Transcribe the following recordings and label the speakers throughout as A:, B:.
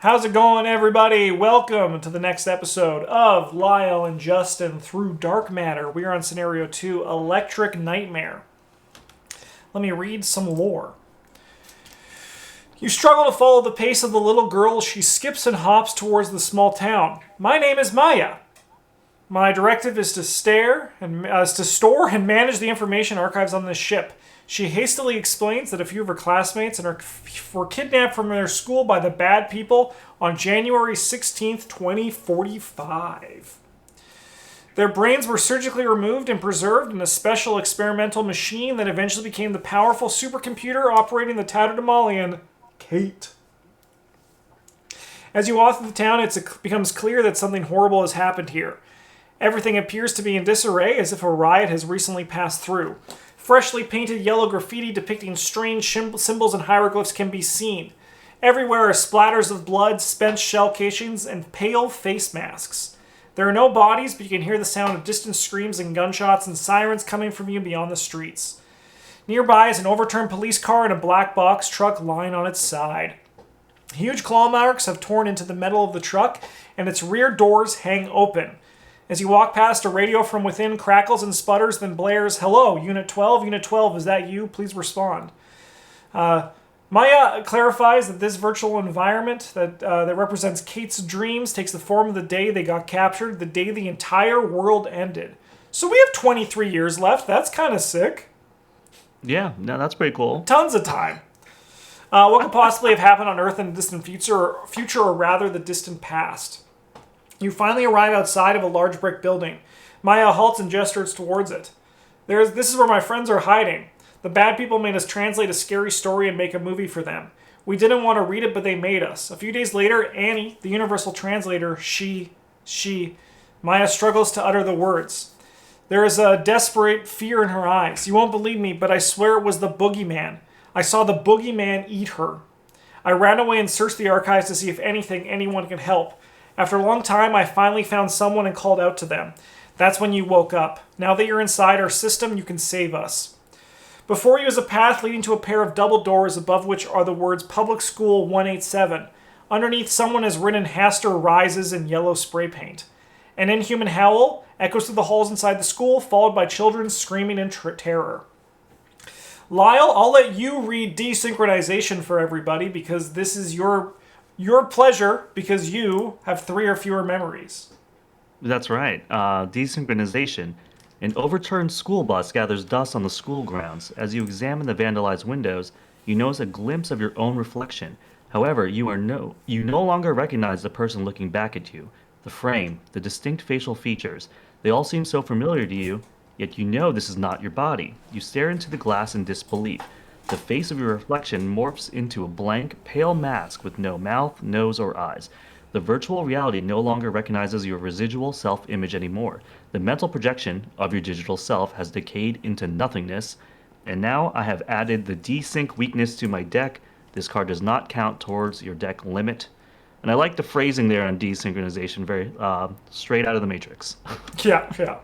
A: How's it going, everybody? Welcome to the next episode of Lyle and Justin Through Dark Matter. We are on Scenario 2, Electric Nightmare. Let me read some lore. You struggle to follow the pace of the little girl. She skips and hops towards the small town. My name is Maya. My directive is to store and manage the information archives on this ship. She hastily explains that a few of her classmates were kidnapped from their school by the bad people on January 16th, 2045. Their brains were surgically removed and preserved in a special experimental machine that eventually became the powerful supercomputer operating the Tatterdemalion, Kate. As you walk through the town, it becomes clear that something horrible has happened here. Everything appears to be in disarray, as if a riot has recently passed through. Freshly painted yellow graffiti depicting strange symbols and hieroglyphs can be seen. Everywhere are splatters of blood, spent shell casings, and pale face masks. There are no bodies, but you can hear the sound of distant screams and gunshots and sirens coming from you beyond the streets. Nearby is an overturned police car and a black box truck lying on its side. Huge claw marks have torn into the metal of the truck, and its rear doors hang open. As you walk past, a radio from within crackles and sputters, then blares, "Hello, Unit 12, Unit 12, is that you? Please respond." Maya clarifies that this virtual environment that represents Kate's dreams takes the form of the day they got captured, the day the entire world ended. So we have 23 years left. That's kind of sick.
B: Yeah, no, that's pretty cool.
A: Tons of time. What could possibly have happened on Earth in the distant future, or rather the distant past? You finally arrive outside of a large brick building. Maya halts and gestures towards it. This is where my friends are hiding. The bad people made us translate a scary story and make a movie for them. We didn't want to read it, but they made us. A few days later, Annie, the universal translator, Maya struggles to utter the words. There is a desperate fear in her eyes. You won't believe me, but I swear it was the Boogeyman. I saw the Boogeyman eat her. I ran away and searched the archives to see if anyone could help. After a long time, I finally found someone and called out to them. That's when you woke up. Now that you're inside our system, you can save us. Before you is a path leading to a pair of double doors, above which are the words Public School 187. Underneath, someone has written Hastur Rises in yellow spray paint. An inhuman howl echoes through the halls inside the school, followed by children screaming in terror. Lyle, I'll let you read desynchronization for everybody, because this is your pleasure, because you have 3 or fewer memories.
B: That's right. Desynchronization. An overturned school bus gathers dust on the school grounds. As you examine the vandalized windows, you notice a glimpse of your own reflection. However, you no longer recognize the person looking back at you. The frame, the distinct facial features, they all seem so familiar to you, yet you know this is not your body. You stare into the glass in disbelief. The face of your reflection morphs into a blank, pale mask with no mouth, nose, or eyes. The virtual reality no longer recognizes your residual self-image anymore. The mental projection of your digital self has decayed into nothingness. And now I have added the desync weakness to my deck. This card does not count towards your deck limit. And I like the phrasing there on desynchronization, very straight out of the Matrix.
A: Yeah.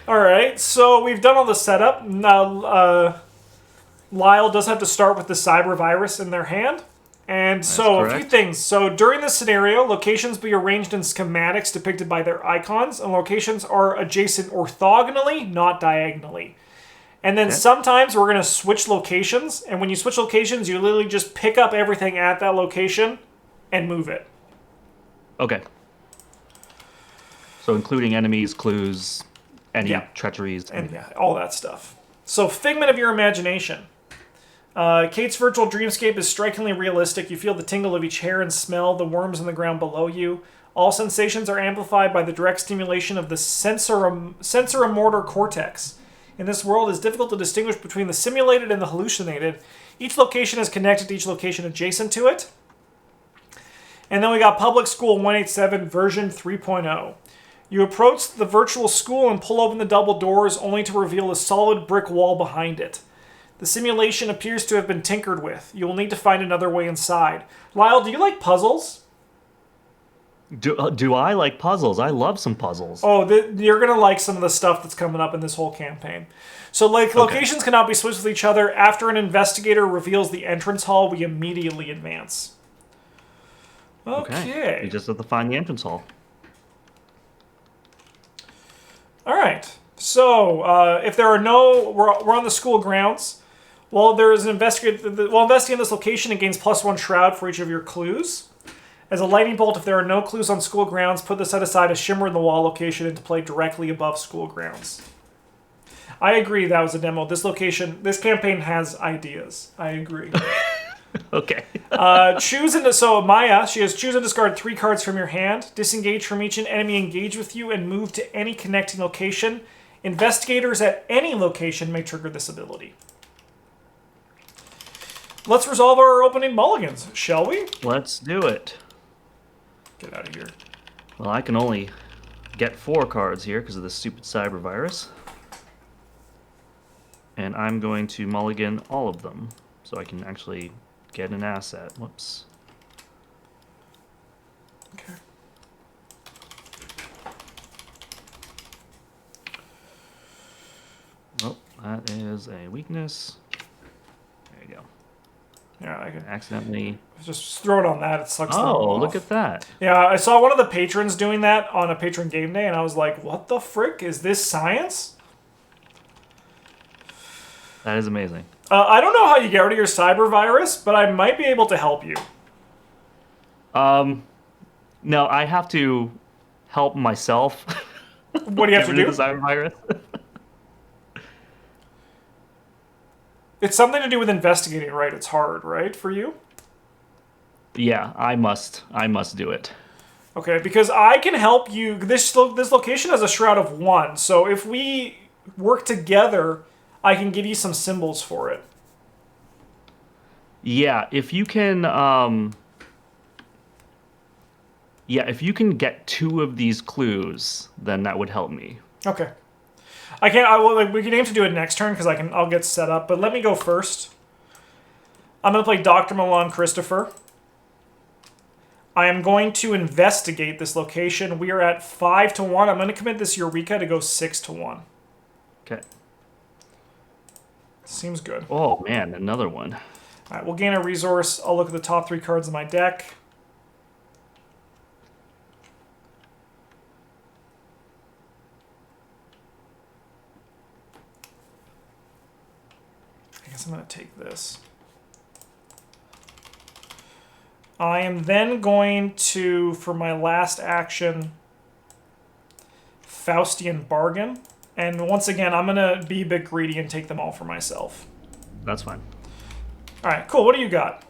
A: All right, so we've done all the setup. Now, Lyle does have to start with the cyber virus in their hand. And so a few things. So during this scenario, locations be arranged in schematics depicted by their icons, and locations are adjacent orthogonally, not diagonally. And then sometimes we're going to switch locations, and when you switch locations, you literally just pick up everything at that location and move it.
B: Okay. So including enemies, clues, any treacheries.
A: And all that stuff. So figment of your imagination. Kate's virtual dreamscape is strikingly realistic. You feel the tingle of each hair and smell the worms in the ground below you. All sensations are amplified by the direct stimulation of the sensoromotor cortex. In this world, it's difficult to distinguish between the simulated and the hallucinated. Each location is connected to each location adjacent to it. And then we got Public School 187 version 3.0. You approach the virtual school and pull open the double doors only to reveal a solid brick wall behind it. The simulation appears to have been tinkered with. You will need to find another way inside. Lyle, do you like puzzles?
B: Do I like puzzles? I love some puzzles.
A: Oh, you're going to like some of the stuff that's coming up in this whole campaign. So, locations cannot be switched with each other. After an investigator reveals the entrance hall, we immediately advance. Okay.
B: You just have to find the entrance hall.
A: All right. So, if there are no... We're on the school grounds. Well, there is an investigate... Well, investigate this location and gains +1 shroud for each of your clues. As a lightning bolt, if there are no clues on school grounds, put the set aside a shimmer in the wall location into play directly above school grounds. I agree that was a demo. This campaign has ideas. I agree.
B: Okay.
A: So Maya, she has choose and discard 3 cards from your hand, disengage from each enemy engaged with you, and move to any connecting location. Investigators at any location may trigger this ability. Let's resolve our opening mulligans, shall we?
B: Let's do it.
A: Get out of here.
B: Well, I can only get 4 cards here because of this stupid cyber virus. And I'm going to mulligan all of them so I can actually get an asset. Whoops.
A: Okay.
B: Oh, that is a weakness. There you go.
A: Yeah, I can
B: Accidentally.
A: just throw it on that. It sucks them
B: Oh,
A: off.
B: look at that.
A: Yeah, I saw one of the patrons doing that on a patron game day, and I was like, what the frick? Is this science?
B: That is amazing.
A: I don't know how you get rid of your cyber virus, but I might be able to help you.
B: No, I have to help myself.
A: What do you have to
B: Get rid
A: do?
B: of the cyber virus.
A: It's something to do with investigating, right? It's hard, right, for you?
B: Yeah, I must do it.
A: Okay, because I can help you. This location has a shroud of 1, so if we work together, I can give you some symbols for it.
B: Yeah, if you can if you can get 2 of these clues, then that would help me.
A: Okay. We can aim to do it next turn because I'll get set up. But let me go first. I'm gonna play Dr. Milan Christopher. I am going to investigate this location. We are at 5 to 1. I'm gonna commit this Eureka to go 6 to 1.
B: Okay.
A: Seems good.
B: Oh man, another one.
A: All right, we'll gain a resource. I'll look at the top 3 cards of my deck. I guess I'm going to take this. I am then going to, for my last action, Faustian Bargain. And once again, I'm going to be a bit greedy and take them all for myself.
B: That's fine.
A: All right, cool. What do you got?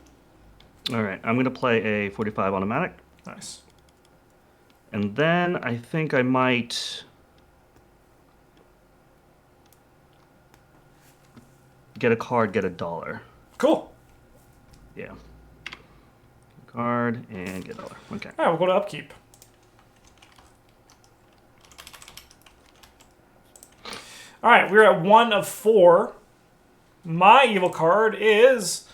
B: All right, I'm going to play a 45 automatic.
A: Nice.
B: And then I think I might get a card, get a $1.
A: Cool.
B: Yeah. Card and get $1. Okay.
A: All right, we'll go to Upkeep. All right, we're at 1 of 4. My evil card is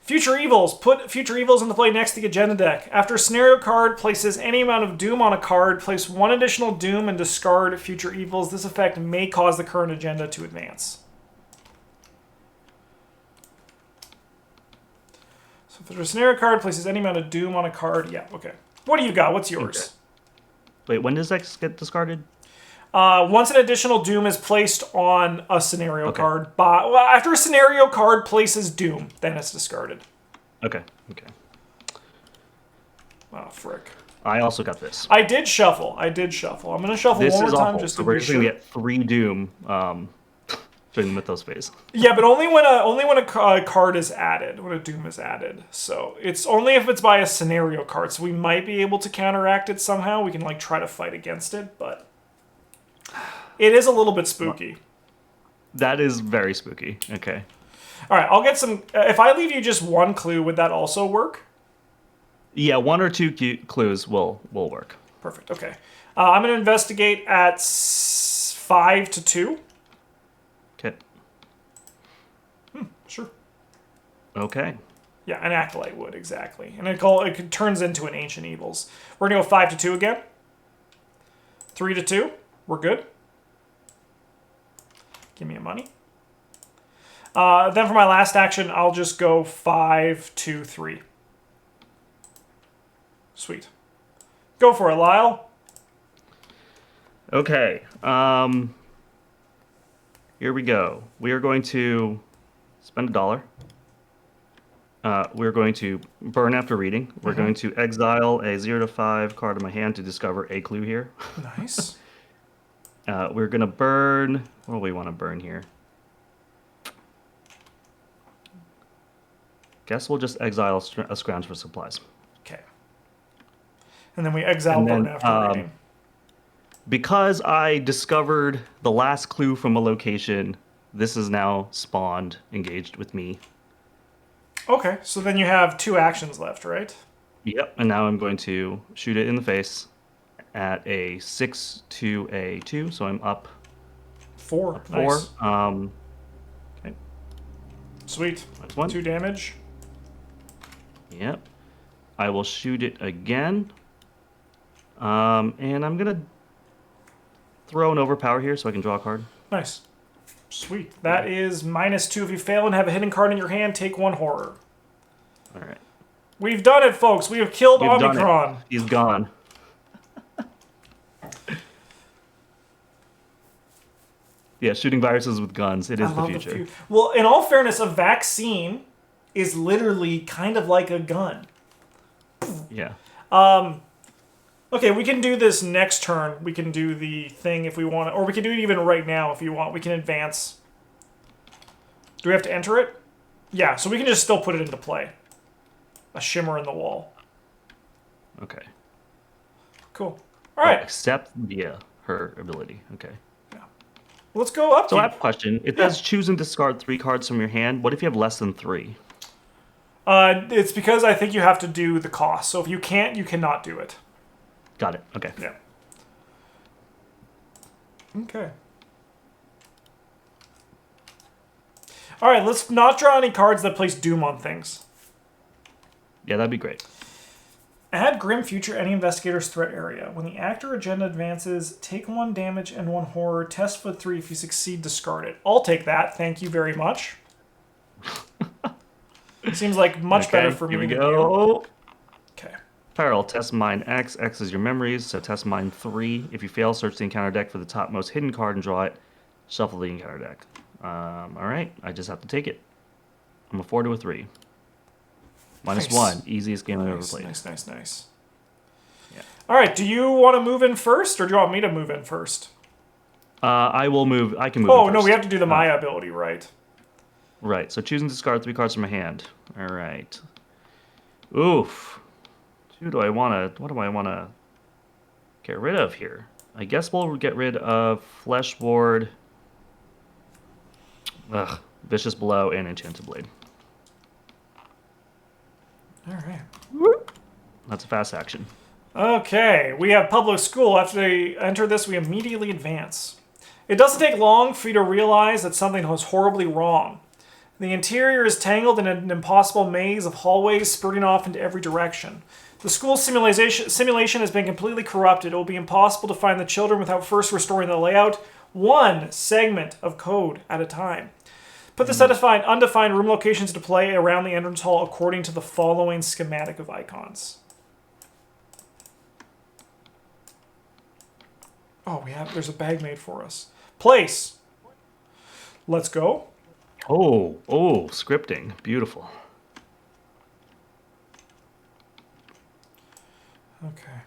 A: Future Evils. Put Future Evils into play next to the agenda deck. After a scenario card places any amount of Doom on a card, place 1 additional Doom and discard Future Evils. This effect may cause the current agenda to advance. So if there's a scenario card places any amount of Doom on a card, yeah, okay. What do you got? What's yours?
B: Okay. Wait, when does X get discarded?
A: Once an additional Doom is placed on a scenario card, after a scenario card places Doom, then it's discarded.
B: Okay. Okay.
A: Oh, frick.
B: I also got this.
A: I did shuffle. I'm going to shuffle
B: This
A: one
B: is
A: more time
B: awful.
A: just
B: So
A: to
B: we're
A: be
B: just
A: sure.
B: gonna get 3 Doom during the Mythos phase.
A: Yeah, but only when a card is added, when a Doom is added. So it's only if it's by a scenario card. So we might be able to counteract it somehow. We can try to fight against it, but it is a little bit spooky.
B: That is very spooky. Okay.
A: All right, I'll get some. If I leave you just 1 clue, would that also work?
B: Yeah, 1 or 2 clues will work.
A: Perfect. Okay. I'm going to investigate at 5 to 2.
B: Okay.
A: Sure.
B: Okay.
A: Yeah, an acolyte would, exactly. And it turns into an Ancient Evils. We're going to go 5 to 2 again. 3 to 2. We're good. Give me a money. Then for my last action, I'll just go 5 to 3. Sweet. Go for it, Lyle.
B: Okay. Here we go. We are going to spend $1. We're going to burn after reading. We're going to exile a 0 to 5 card in my hand to discover a clue here.
A: Nice.
B: We're going to burn... What do we want to burn here? Guess we'll just exile a scrounge for supplies.
A: Okay. And then we exile burn after reading.
B: Because I discovered the last clue from a location, this is now spawned, engaged with me.
A: Okay, so then you have 2 actions left, right?
B: Yep, and now I'm going to shoot it in the face at a 6 to a 2, so I'm up
A: 4.
B: Up 4.
A: Nice.
B: Okay.
A: Sweet.
B: That's 1.
A: 2 damage.
B: Yep. I will shoot it again. And I'm going to throw an overpower here so I can draw a card.
A: Nice. Sweet. That is -2 if you fail and have a hidden card in your hand. Take 1 horror.
B: All right.
A: We've done it, folks. We have killed
B: We've done
A: Omicron.
B: it. He's gone. Yeah, shooting viruses with guns. It is the future.
A: Well, in all fairness, a vaccine is literally kind of like a gun.
B: Yeah.
A: Okay, we can do this next turn. We can do the thing if we want, or we can do it even right now if you want. We can advance. Do we have to enter it? Yeah, so we can just still put it into play. A shimmer in the wall.
B: Okay.
A: Cool. All right.
B: Except via her ability. Okay.
A: Yeah. Let's go up.
B: So I have a question. It says choose and discard 3 cards from your hand. What if you have less than 3?
A: It's because I think you have to do the cost. So if you can't, you cannot do it.
B: Got it. Okay.
A: Yeah. Okay. All right, let's not draw any cards that place doom on things.
B: Yeah, that'd be great.
A: Add Grim Future any investigator's threat area. When the actor agenda advances, take 1 damage and 1 horror. Test for 3. If you succeed, discard it. I'll take that. Thank you very much. Seems like much better for me
B: Here we
A: than
B: go.
A: you. Okay.
B: Peril, test mine X. X is your memories, so test mine 3. If you fail, search the encounter deck for the topmost hidden card and draw it. Shuffle the encounter deck. Alright, I just have to take it. I'm a 4 to a 3.
A: Nice.
B: -1. Easiest game I've ever played.
A: Nice.
B: Yeah.
A: Alright, do you want to move in first, or do you want me to move in first?
B: I will move. I can move.
A: Oh,
B: in
A: no,
B: first.
A: we have to do the Maya ability, right?
B: Right, so choose and discard 3 cards from my hand. Alright. Oof. What do I want to get rid of here? I guess we'll get rid of Flesh Ward, Vicious Blow, and Enchanted Blade.
A: Alright.
B: That's a fast action.
A: Okay, we have public school. After they enter this, we immediately advance. It doesn't take long for you to realize that something was horribly wrong. The interior is tangled in an impossible maze of hallways spurting off into every direction. The school simulation has been completely corrupted. It will be impossible to find the children without first restoring the layout, 1 segment of code at a time. Put the undefined room locations into play around the entrance hall according to the following schematic of icons. Oh, there's a bag made for us. Place. Let's go.
B: Oh, scripting. Beautiful.
A: Okay.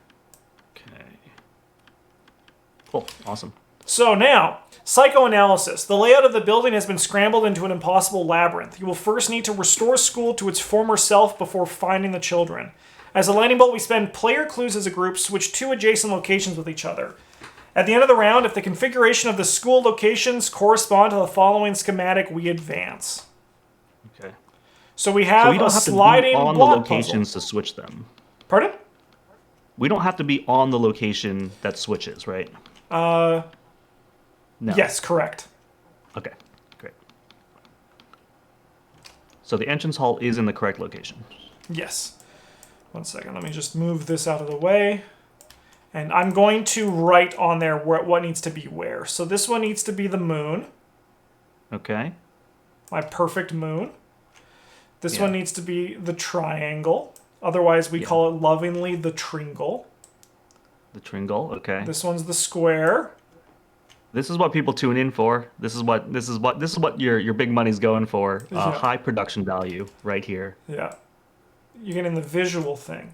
B: Cool. Awesome.
A: So now, psychoanalysis. The layout of the building has been scrambled into an impossible labyrinth. You will first need to restore school to its former self before finding the children. As a lightning bolt, we spend player clues as a group, switch 2 adjacent locations with each other. At the end of the round, if the configuration of the school locations correspond to the following schematic, we advance.
B: Okay.
A: So we have
B: don't
A: a
B: have
A: sliding
B: to be on the
A: block
B: locations
A: puzzle.
B: to switch them.
A: Pardon?
B: We don't have to be on the location that switches, right?
A: No. Yes, correct.
B: Okay, great. So the entrance hall is in the correct location.
A: Yes. 1 second, let me just move this out of the way. And I'm going to write on there what needs to be where. So this one needs to be the moon.
B: Okay.
A: My perfect moon. This one needs to be the triangle. Otherwise, we call it lovingly the tringle.
B: The tringle, okay.
A: This one's the square.
B: This is what people tune in for. This is what your big money's going for. High production value right here.
A: Yeah. You're getting the visual thing.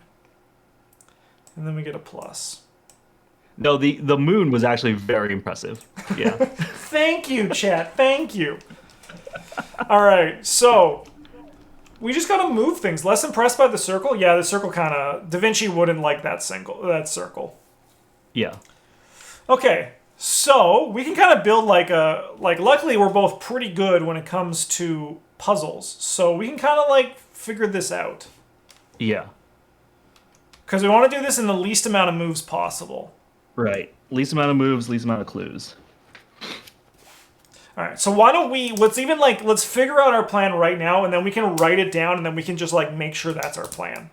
A: And then we get a plus.
B: No, the moon was actually very impressive. Yeah.
A: Thank you, chat. Thank you. All right, so we just gotta move things. Less impressed by the circle? Yeah, the circle kind of... Da Vinci wouldn't like that circle.
B: Yeah.
A: Okay, so we can kind of build luckily we're both pretty good when it comes to puzzles. So we can kind of figure this out.
B: Yeah.
A: Because we want to do this in the least amount of moves possible.
B: Right. Least amount of moves, least amount of clues.
A: All right, so why don't let's figure out our plan right now, and then we can write it down, and then we can just make sure that's our plan.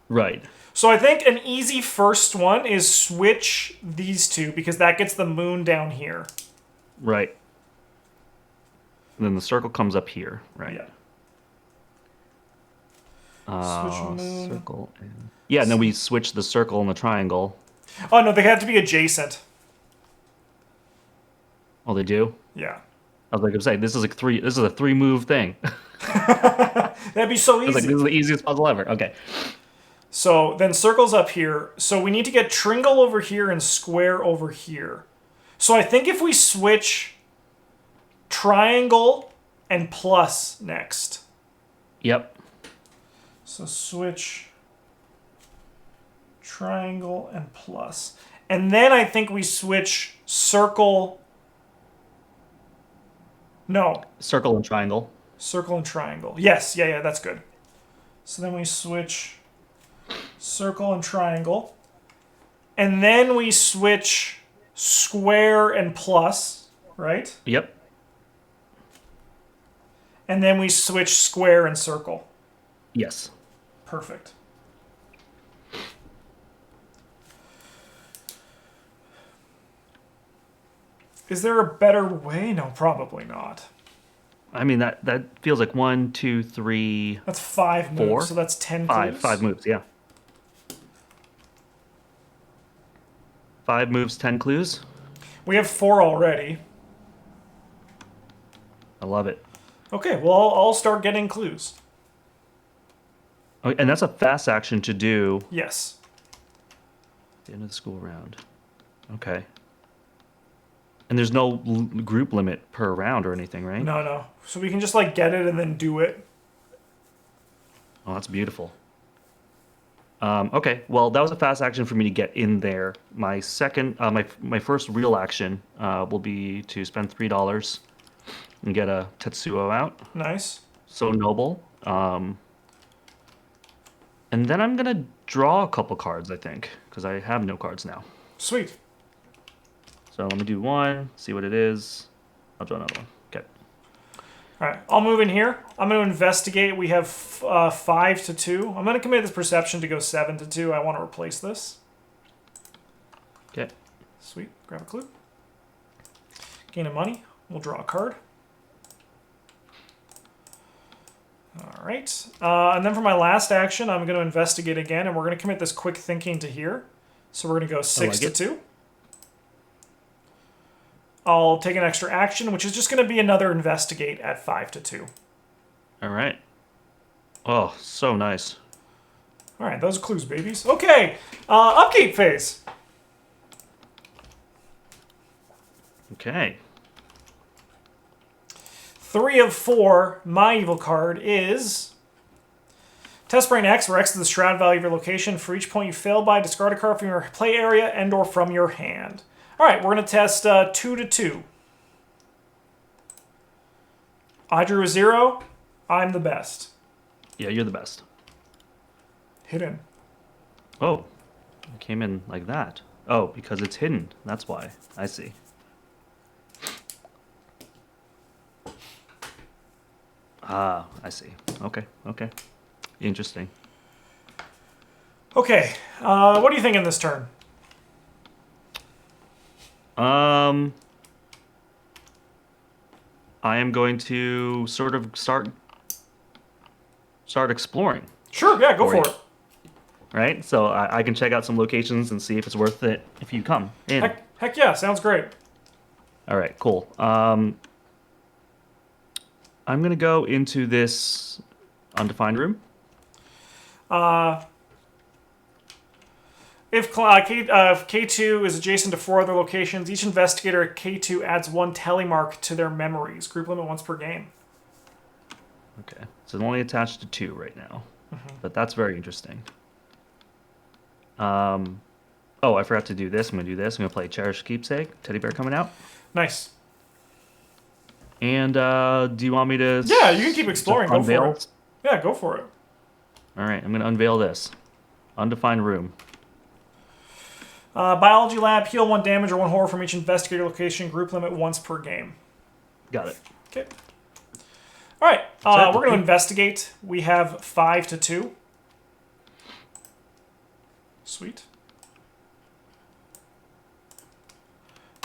B: Right.
A: So I think an easy first one is switch these two, because that gets the moon down here.
B: Right. And then the circle comes up here, right?
A: Yeah. Switch moon.
B: Circle. Yeah, and then we switch the circle and the triangle.
A: Oh no, they have to be adjacent.
B: Oh, they do?
A: Yeah.
B: I was I'm saying this is a 3-move thing.
A: That'd be so easy.
B: This is the easiest puzzle ever. Okay.
A: So then circle's up here. So we need to get tringle over here and square over here. So I think if we switch triangle and plus next.
B: Yep.
A: So switch triangle and plus. And then I think we switch circle. No.
B: Circle and triangle.
A: Circle and triangle. Yes, yeah, that's good. So then we switch circle and triangle. And then we switch square and plus, right?
B: Yep.
A: And then we switch square and circle.
B: Yes.
A: Perfect. Is there a better way? No, probably not.
B: I mean, that feels like 1, 2, 3.
A: That's 5 moves,
B: 4?
A: so that's 10
B: 5.
A: clues.
B: 5 moves, yeah. 5 moves, 10 clues.
A: We have 4 already.
B: I love it.
A: Okay, well, I'll start getting clues.
B: Oh, and that's a fast action to do
A: Yes.
B: at the end of the school round. Okay. And there's no group limit per round or anything, right?
A: No. So we can just get it and then do it.
B: Oh, that's beautiful. Okay, well, that was a fast action for me to get in there. My second, my first real action will be to spend $3 and get a Tetsuo out.
A: Nice.
B: So noble. And then I'm gonna draw a couple cards, I think, because I have no cards now.
A: Sweet.
B: So let me do one, see what it is. I'll draw another one. Okay.
A: All right, I'll move in here. I'm going to investigate. We have 5 to 2. I'm going to commit this perception to go 7 to 2. I want to replace this.
B: Okay.
A: Sweet. Grab a clue. Gain a money. We'll draw a card. All right. And then for my last action, I'm going to investigate again, and we're going to commit this quick thinking to here. So we're going to go 6 to 2. I'll take an extra action, which is just going to be another investigate at 5 to 2.
B: All right. Oh, so nice.
A: All right, those are clues, babies. Okay, upkeep phase.
B: Okay.
A: 3 of 4, my evil card is Test Brain X, where X is the Shroud value of your location. For each point you fail by, discard a card from your play area and or from your hand. All right, we're going to test 2 to 2. I drew a 0. I'm the best.
B: Yeah, you're the best.
A: Hidden.
B: Oh, it came in like that. Oh, because it's hidden. That's why. I see. Ah, I see. Okay. Interesting.
A: Okay, what do you think in this turn?
B: I am going to sort of start exploring.
A: Sure, yeah, go for it.
B: right? So I can check out some locations and see if it's worth it if you come in.
A: Heck yeah, sounds great.
B: All right, cool. I'm gonna go into this undefined room.
A: If K2 is adjacent to 4 other locations, each investigator at K2 adds 1 tally mark to their memories. Group limit once per game.
B: Okay, so it's only attached to 2 right now, but that's very interesting. Oh, I forgot to do this. I'm gonna do this. I'm gonna play Cherished Keepsake. Teddy bear coming out.
A: Nice.
B: And do you want me to?
A: Yeah, you can keep exploring. Go
B: unveil?
A: for it. Yeah, go for it.
B: All right, I'm gonna unveil this undefined room.
A: Biology lab, heal 1 damage or 1 horror from each investigator location. Group limit once per game.
B: Got it.
A: Okay. All right, we're going to investigate. We have 5 to 2. Sweet.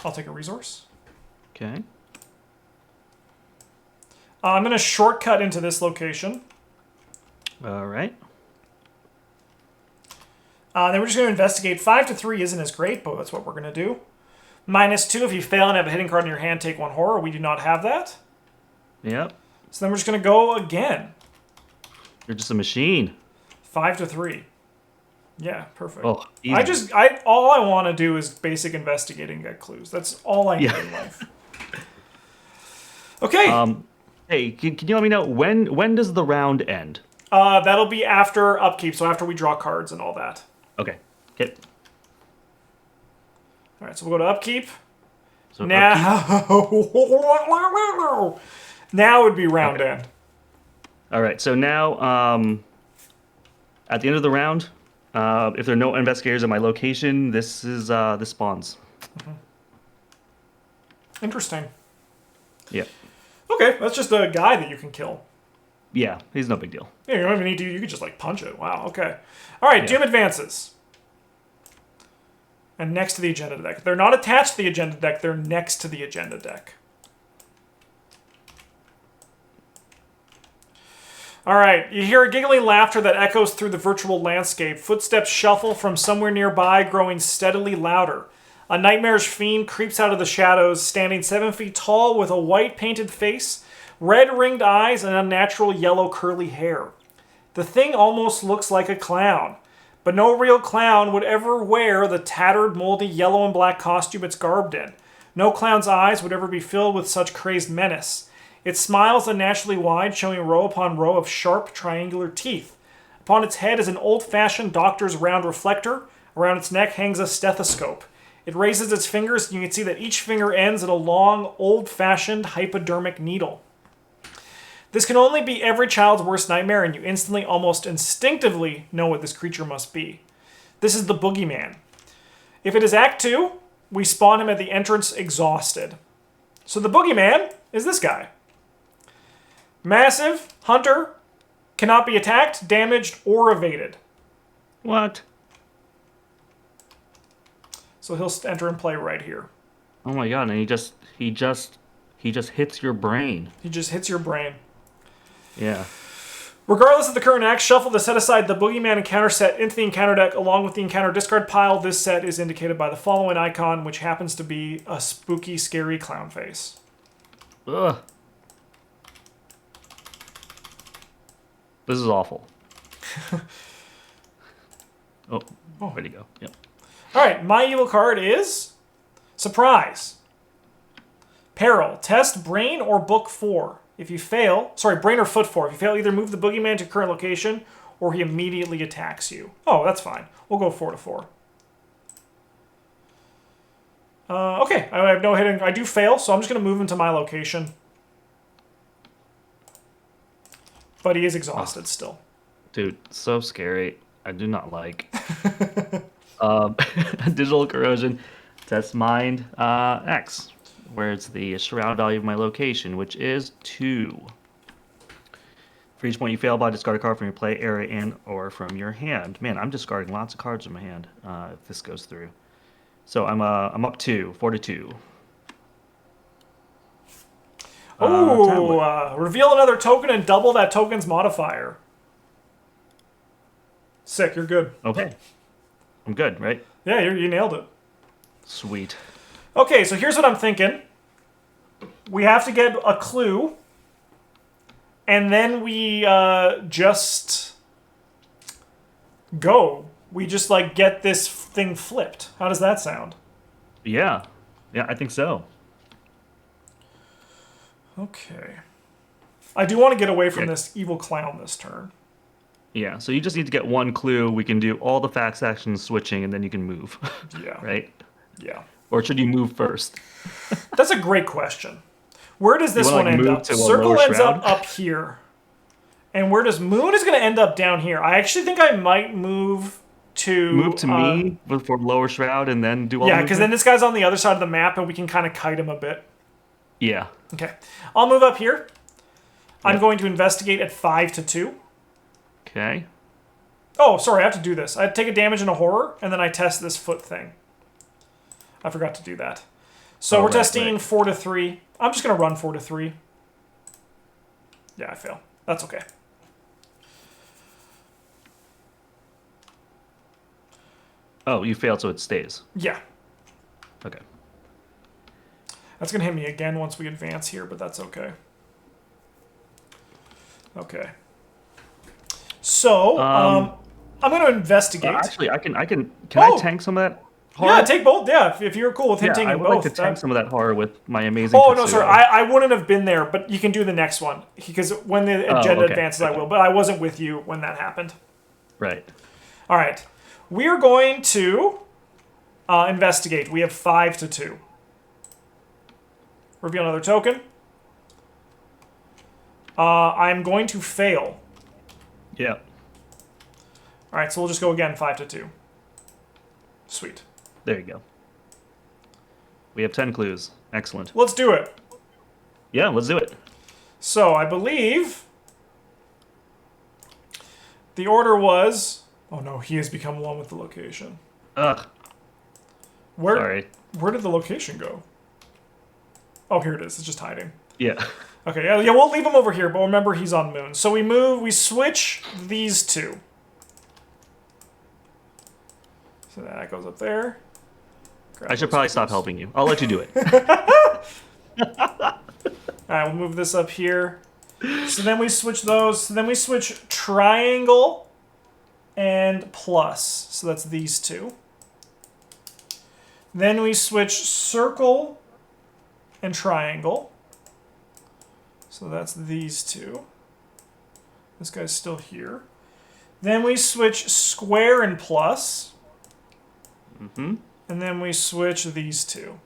A: I'll take a resource.
B: Okay.
A: I'm going to shortcut into this location.
B: All right.
A: Then we're just going to investigate. 5 to 3 isn't as great, but that's what we're going to do. -2 if you fail and have a hitting card in your hand, take 1 horror. We do not have that.
B: Yep.
A: So then we're just going to go again.
B: You're just a machine.
A: 5 to 3. Yeah, perfect.
B: Oh, easy.
A: All I want to do is basic investigating, get clues. That's all I need in life. Okay.
B: Hey, can you let me know when does the round end?
A: That'll be after upkeep, so after we draw cards and all that.
B: Okay. Okay.
A: All right, so we'll go to upkeep.
B: So
A: Now, now would be round end.
B: All right. So now, at the end of the round, if there are no investigators at my location, this spawns.
A: Interesting.
B: Yeah.
A: Okay, that's just a guy that you can kill.
B: Yeah, he's no big deal.
A: Yeah, you don't even need to. You could just like punch it. Wow. Okay. All right. Doom advances. And next to the agenda deck. They're not attached to the agenda deck. They're next to the agenda deck. All right. You hear a giggling laughter that echoes through the virtual landscape. Footsteps shuffle from somewhere nearby, growing steadily louder. A nightmarish fiend creeps out of the shadows, standing 7 feet tall with a white painted face, red-ringed eyes, and unnatural yellow curly hair. The thing almost looks like a clown, but no real clown would ever wear the tattered, moldy yellow and black costume it's garbed in. No clown's eyes would ever be filled with such crazed menace. Its smiles unnaturally wide, showing row upon row of sharp, triangular teeth. Upon its head is an old-fashioned doctor's round reflector. Around its neck hangs a stethoscope. It raises its fingers, and you can see that each finger ends in a long, old-fashioned hypodermic needle. This can only be every child's worst nightmare, and you instantly, almost instinctively, know what this creature must be. This is the Boogeyman. If it is Act 2, we spawn him at the entrance exhausted. So the Boogeyman is this guy. Massive, hunter, cannot be attacked, damaged, or evaded.
B: What?
A: So he'll enter and play right here.
B: Oh my god! And he just hits your brain.
A: He just hits your brain.
B: Yeah.
A: Regardless of the current act, shuffle to set aside the Boogeyman encounter set into the encounter deck along with the encounter discard pile. This set is indicated by the following icon, which happens to be a spooky, scary clown face.
B: Ugh. This is awful. Oh, where'd he go? Yep.
A: All right, my evil card is Surprise. Peril. Test Brain or Book 4. If you fail, Brain or Foot 4. If you fail, either move the Boogeyman to current location or he immediately attacks you. Oh, that's fine. We'll go 4 to 4. Okay, I have no hitting. I do fail, so I'm just going to move him to my location. But he is exhausted still.
B: Dude, so scary. I do not like. Digital corrosion. Test mind X. Where it's the surround value of my location, which is 2. For each point you fail by, discard a card from your play area and or from your hand. Man, I'm discarding lots of cards from my hand if this goes through. So I'm up 2, 4 to 2.
A: Reveal another token and double that token's modifier. Sick, you're good.
B: Okay. I'm good, right?
A: Yeah, you nailed it.
B: Sweet.
A: Okay, so here's what I'm thinking. We have to get a clue, and then we just go. We just, like, get this thing flipped. How does that sound?
B: Yeah. Yeah, I think so.
A: Okay. I do want to get away from this evil clown this turn.
B: Yeah, so you just need to get one clue. We can do all the fast action switching, and then you can move.
A: Yeah.
B: Right?
A: Yeah.
B: Or should you move first?
A: That's a great question. Where does this
B: wanna,
A: one
B: like,
A: end
B: move
A: up?
B: to a
A: Circle
B: lower
A: ends
B: shroud?
A: up here. And where does Moon is going to end up down here? I actually think I might move to...
B: Move to me for lower shroud, and then do all
A: Yeah,
B: the
A: because then
B: movement?
A: this guy's on the other side of the map, and we can kind of kite him a bit.
B: Yeah.
A: Okay. I'll move up here. I'm
B: Yep.
A: going to investigate at 5 to 2.
B: Okay.
A: Oh, sorry, I have to do this. I take a damage in a horror, and then I test this foot thing. I forgot to do that. So we're testing 4 to 3. I'm just going to run 4 to 3. Yeah, I fail. That's okay.
B: Oh, you failed, so it stays.
A: Yeah.
B: Okay.
A: That's going to hit me again once we advance here, but that's okay. Okay. So, I'm going to investigate.
B: Actually, can I tank some of that horror?
A: Yeah, take both. Yeah, if you're cool with him
B: Yeah,
A: taking
B: I would
A: both.
B: like to tank some of that horror with my amazing
A: Oh, no,
B: Tetsuo.
A: sorry. I wouldn't have been there, but you can do the next one. Because when the agenda
B: okay.
A: advances, I will. But I wasn't with you when that happened.
B: Right.
A: All right. We are going to investigate. We have 5 to 2. Reveal another token. I'm going to fail.
B: Yeah.
A: All right, so we'll just go again, 5 to 2. Sweet.
B: There you go. We have 10 clues. Excellent.
A: Let's do it.
B: Yeah, let's do it.
A: So I believe the order was... Oh no, he has become one with the location.
B: Ugh. Sorry.
A: Where did the location go? Oh, here it is. It's just hiding.
B: Yeah.
A: Okay, yeah, we'll leave him over here, but remember he's on Moon. So we switch these two. So that goes up there. Grab
B: I should
A: those
B: probably stop
A: clues.
B: helping you. I'll let you do it.
A: Alright, we'll move this up here. So then we switch those. So then we switch triangle and plus. So that's these two. Then we switch circle and triangle. So that's these two. This guy's still here. Then we switch square and plus.
B: Mm-hmm.
A: And then we switch these two.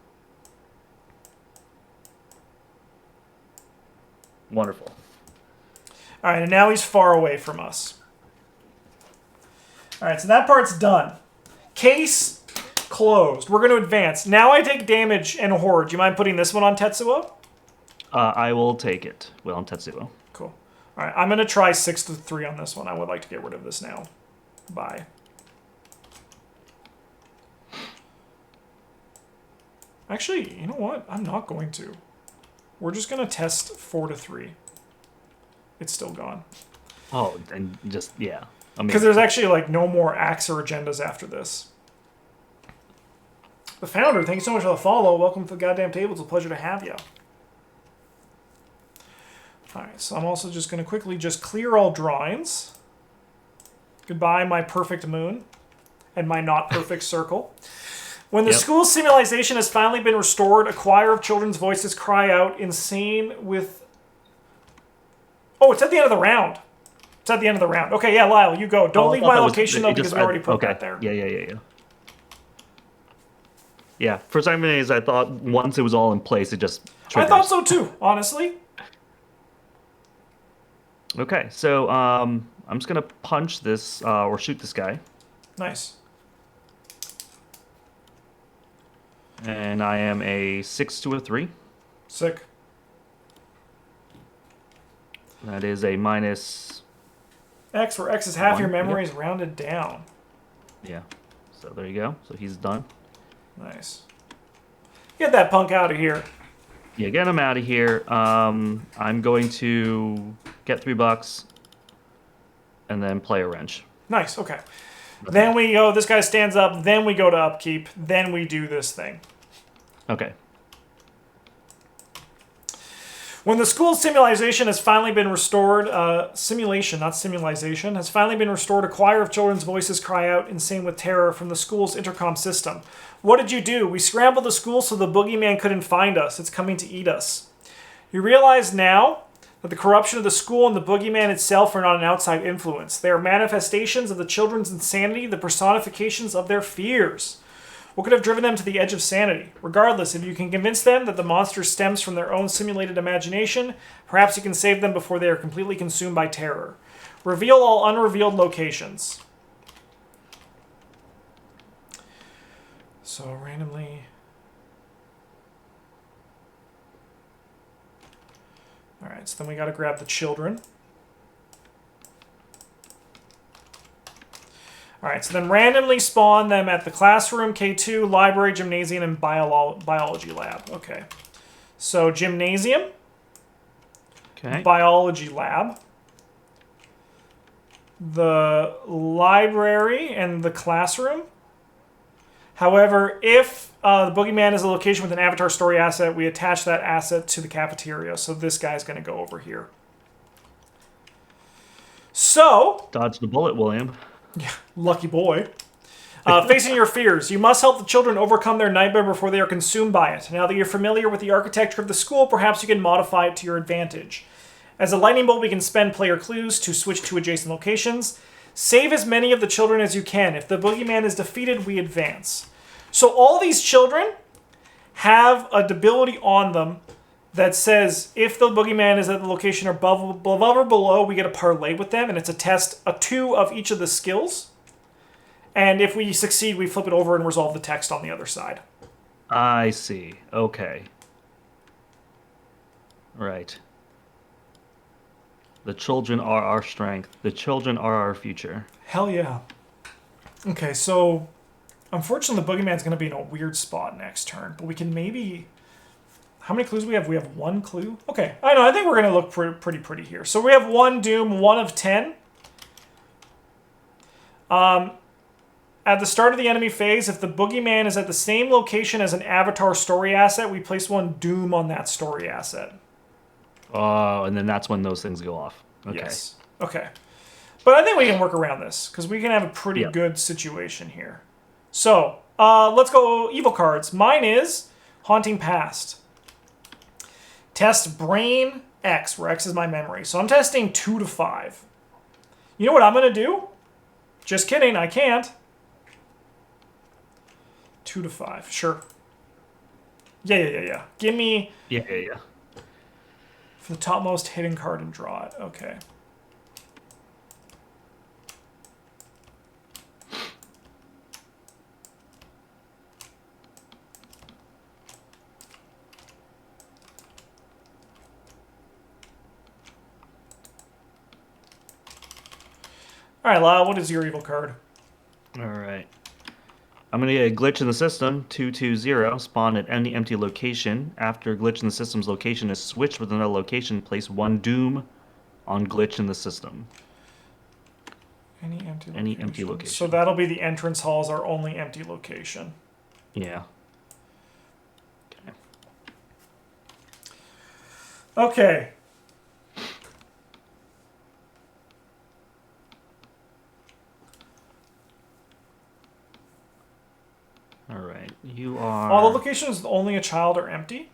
B: Wonderful.
A: All right, and now he's far away from us. All right, so that part's done. Case closed. We're going to advance. Now I take damage and horror. Do you mind putting this one on Tetsuo?
B: I will take it. Well, on Tetsuo.
A: Cool. All right, I'm going to try 6 to 3 on this one. I would like to get rid of this now. Bye. Actually, you know what? I'm not going to. We're just going to test 4 to 3. It's still gone.
B: Oh, and just, yeah.
A: Because there's actually like no more acts or agendas after this. The founder, thank you so much for the follow. Welcome to the goddamn table. It's a pleasure to have you. Alright, so I'm also just going to quickly just clear all drawings. Goodbye, my perfect moon. And my not perfect circle. When the school civilization has finally been restored, a choir of children's voices cry out, insane with... Oh, it's at the end of the round. It's at the end of the round. Okay, yeah, Lyle, you go. Don't leave my location, though, because we already put that there.
B: Yeah. Yeah, for some reason, I thought once it was all in place, it just triggers.
A: I thought so, too, honestly.
B: Okay, so I'm just going to punch this, or shoot this guy.
A: Nice.
B: And I am a 6 to a 3.
A: Sick.
B: That is a minus...
A: X, where X is half
B: 1,
A: your memory is rounded down.
B: Yeah, so there you go. So he's done.
A: Nice. Get that punk out of here.
B: Yeah, get him out of here. I'm going to get $3 and then play a wrench.
A: Nice, okay. Then we go, this guy stands up, then we go to upkeep, then we do this thing.
B: Okay.
A: When the school's simulation has finally been restored, simulation, not simulation, has finally been restored, a choir of children's voices cry out, insane with terror, from the school's intercom system. What did you do? We scrambled the school so the boogeyman couldn't find us. It's coming to eat us. You realize now that the corruption of the school and the boogeyman itself are not an outside influence. They are manifestations of the children's insanity, the personifications of their fears. What could have driven them to the edge of sanity? Regardless, if you can convince them that the monster stems from their own simulated imagination, perhaps you can save them before they are completely consumed by terror. Reveal all unrevealed locations. So, randomly... Alright, so then we gotta grab the children. Alright, so then randomly spawn them at the classroom, K2, library, gymnasium, and biology lab. Okay. So, gymnasium.
B: Okay.
A: Biology lab. The library and the classroom. However, if the boogeyman is a location with an avatar story asset, we attach that asset to the cafeteria. So this guy's going to go over here. So...
B: Dodge the bullet, William.
A: Yeah, lucky boy. Facing your fears. You must help the children overcome their nightmare before they are consumed by it. Now that you're familiar with the architecture of the school, perhaps you can modify it to your advantage. As a lightning bolt, we can spend player clues to switch to adjacent locations. Save as many of the children as you can. If the boogeyman is defeated, we advance. So all these children have a ability on them that says if the boogeyman is at the location above or below, we get a parlay with them, and it's a test, a 2 of each of the skills. And if we succeed, we flip it over and resolve the text on the other side.
B: I see. Okay. Right. The children are our strength. The children are our future.
A: Hell yeah. Okay, so unfortunately the boogeyman's going to be in a weird spot next turn, but we can maybe... How many clues we have? We have 1 clue? Okay, I know, I think we're going to look pretty here. So we have 1 Doom, 1 of 10. At the start of the enemy phase, if the boogeyman is at the same location as an avatar story asset, we place 1 Doom on that story asset.
B: Oh, and then that's when those things go off. Okay.
A: Yes. Okay. But I think we can work around this, because we can have a pretty good situation here. So, let's go evil cards. Mine is Haunting Past. Test Brain X, where X is my memory. So I'm testing 2 to 5. You know what I'm going to do? Just kidding, I can't. 2 to 5, sure. Yeah. Give me...
B: Yeah.
A: For the topmost hidden card and draw it. Okay. All right, Lyle, what is your evil card?
B: All right. I'm going to get a glitch in the system, 220, spawn at any empty location. After a glitch in the system's location is switched with another location, place 1 Doom on glitch in the system.
A: Any empty location.
B: Any empty location.
A: So that'll be the entrance hall's our only empty location.
B: Yeah.
A: Okay.
B: Alright, you are...
A: All the locations only a child are empty?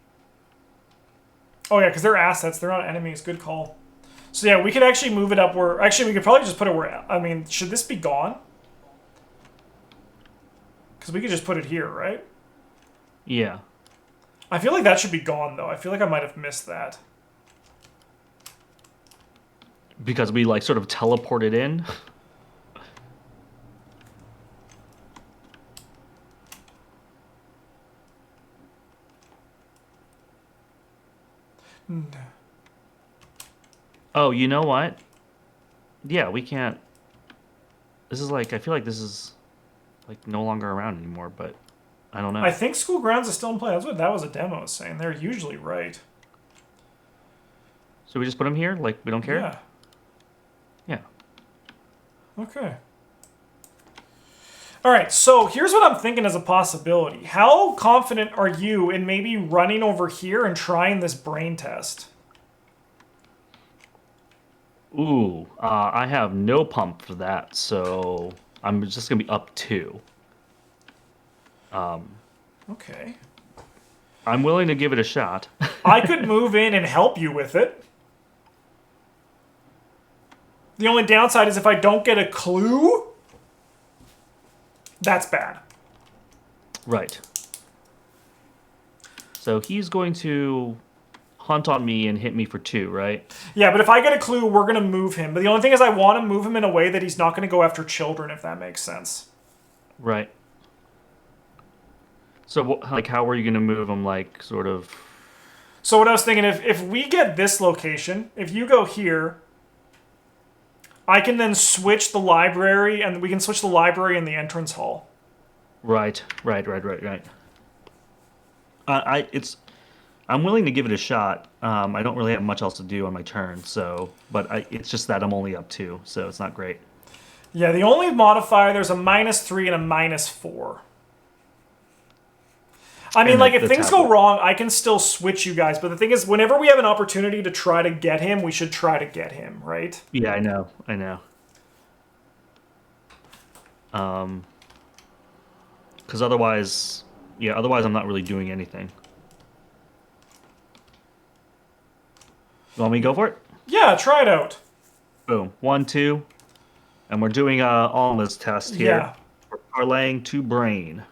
A: Oh yeah, because they're assets, they're not enemies. Good call. So yeah, we could actually move it up where... Actually, we could probably just put it where... I mean, should this be gone? Because we could just put it here, right?
B: Yeah.
A: I feel like that should be gone, though. I feel like I might have missed that.
B: Because we, like, sort of teleported in? Oh, you know what? Yeah, we can't... This is like... I feel like this is, like, no longer around anymore, but I don't know.
A: I think School Grounds is still in play. That's what that was a demo saying. They're usually right.
B: So we just put them here? Like, we don't care?
A: Yeah.
B: Yeah.
A: Okay. All right, so here's what I'm thinking as a possibility. How confident are you in maybe running over here and trying this brain test?
B: Ooh, I have no pump for that, so I'm just gonna be up 2.
A: Okay.
B: I'm willing to give it a shot.
A: I could move in and help you with it. The only downside is if I don't get a clue, that's bad.
B: Right. So he's going to hunt on me and hit me for 2, right?
A: Yeah, but if I get a clue, we're going to move him. But the only thing is I want to move him in a way that he's not going to go after children, if that makes sense.
B: Right. So, like, how are you going to move him, like, sort of...
A: So what I was thinking, if we get this location, if you go here, I can then switch the library, and we can switch the library and the entrance hall.
B: Right. I'm willing to give it a shot. I don't really have much else to do on my turn, so... But it's just that I'm only up 2, so it's not great.
A: Yeah, the only modifier, there's a -3 and a -4. I mean,
B: And
A: like, if
B: the
A: things go
B: tablet.
A: wrong, I can still switch you guys. But the thing is, whenever we have an opportunity to try to get him, we should try to get him, right?
B: Yeah, I know. Because otherwise I'm not really doing anything. You want me to go for it?
A: Yeah, try it out.
B: Boom. 1, 2. And we're doing a all-in test here.
A: Yeah.
B: We're parlaying to brain.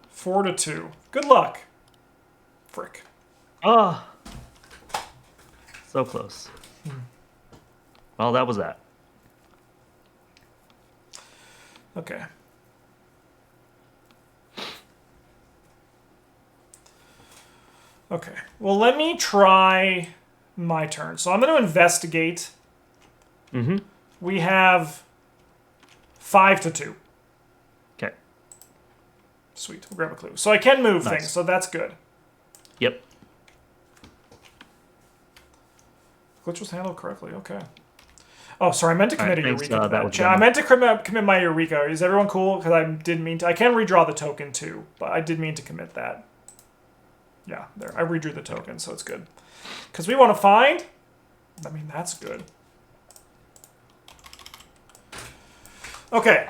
A: 4 to 2. Good luck. Frick.
B: Ah. So close. Well, that was that.
A: Okay. Okay. Well, let me try my turn. So I'm going to investigate.
B: Mm-hmm.
A: We have 5 to 2.
B: Okay.
A: Sweet. We'll grab a clue. So I can move
B: Nice.
A: things, so that's good.
B: Yep.
A: Glitch was handled correctly. Okay. Oh, sorry. I meant to commit a
B: thanks,
A: Eureka to
B: that
A: that.
B: was
A: Chat, I
B: dumb.
A: meant to commit my Eureka. Is everyone cool? Because I didn't mean to. I can redraw the token too, but I did mean to commit that. Yeah, there. I redrew the token, so it's good. Because we want to find... I mean, that's good. Okay.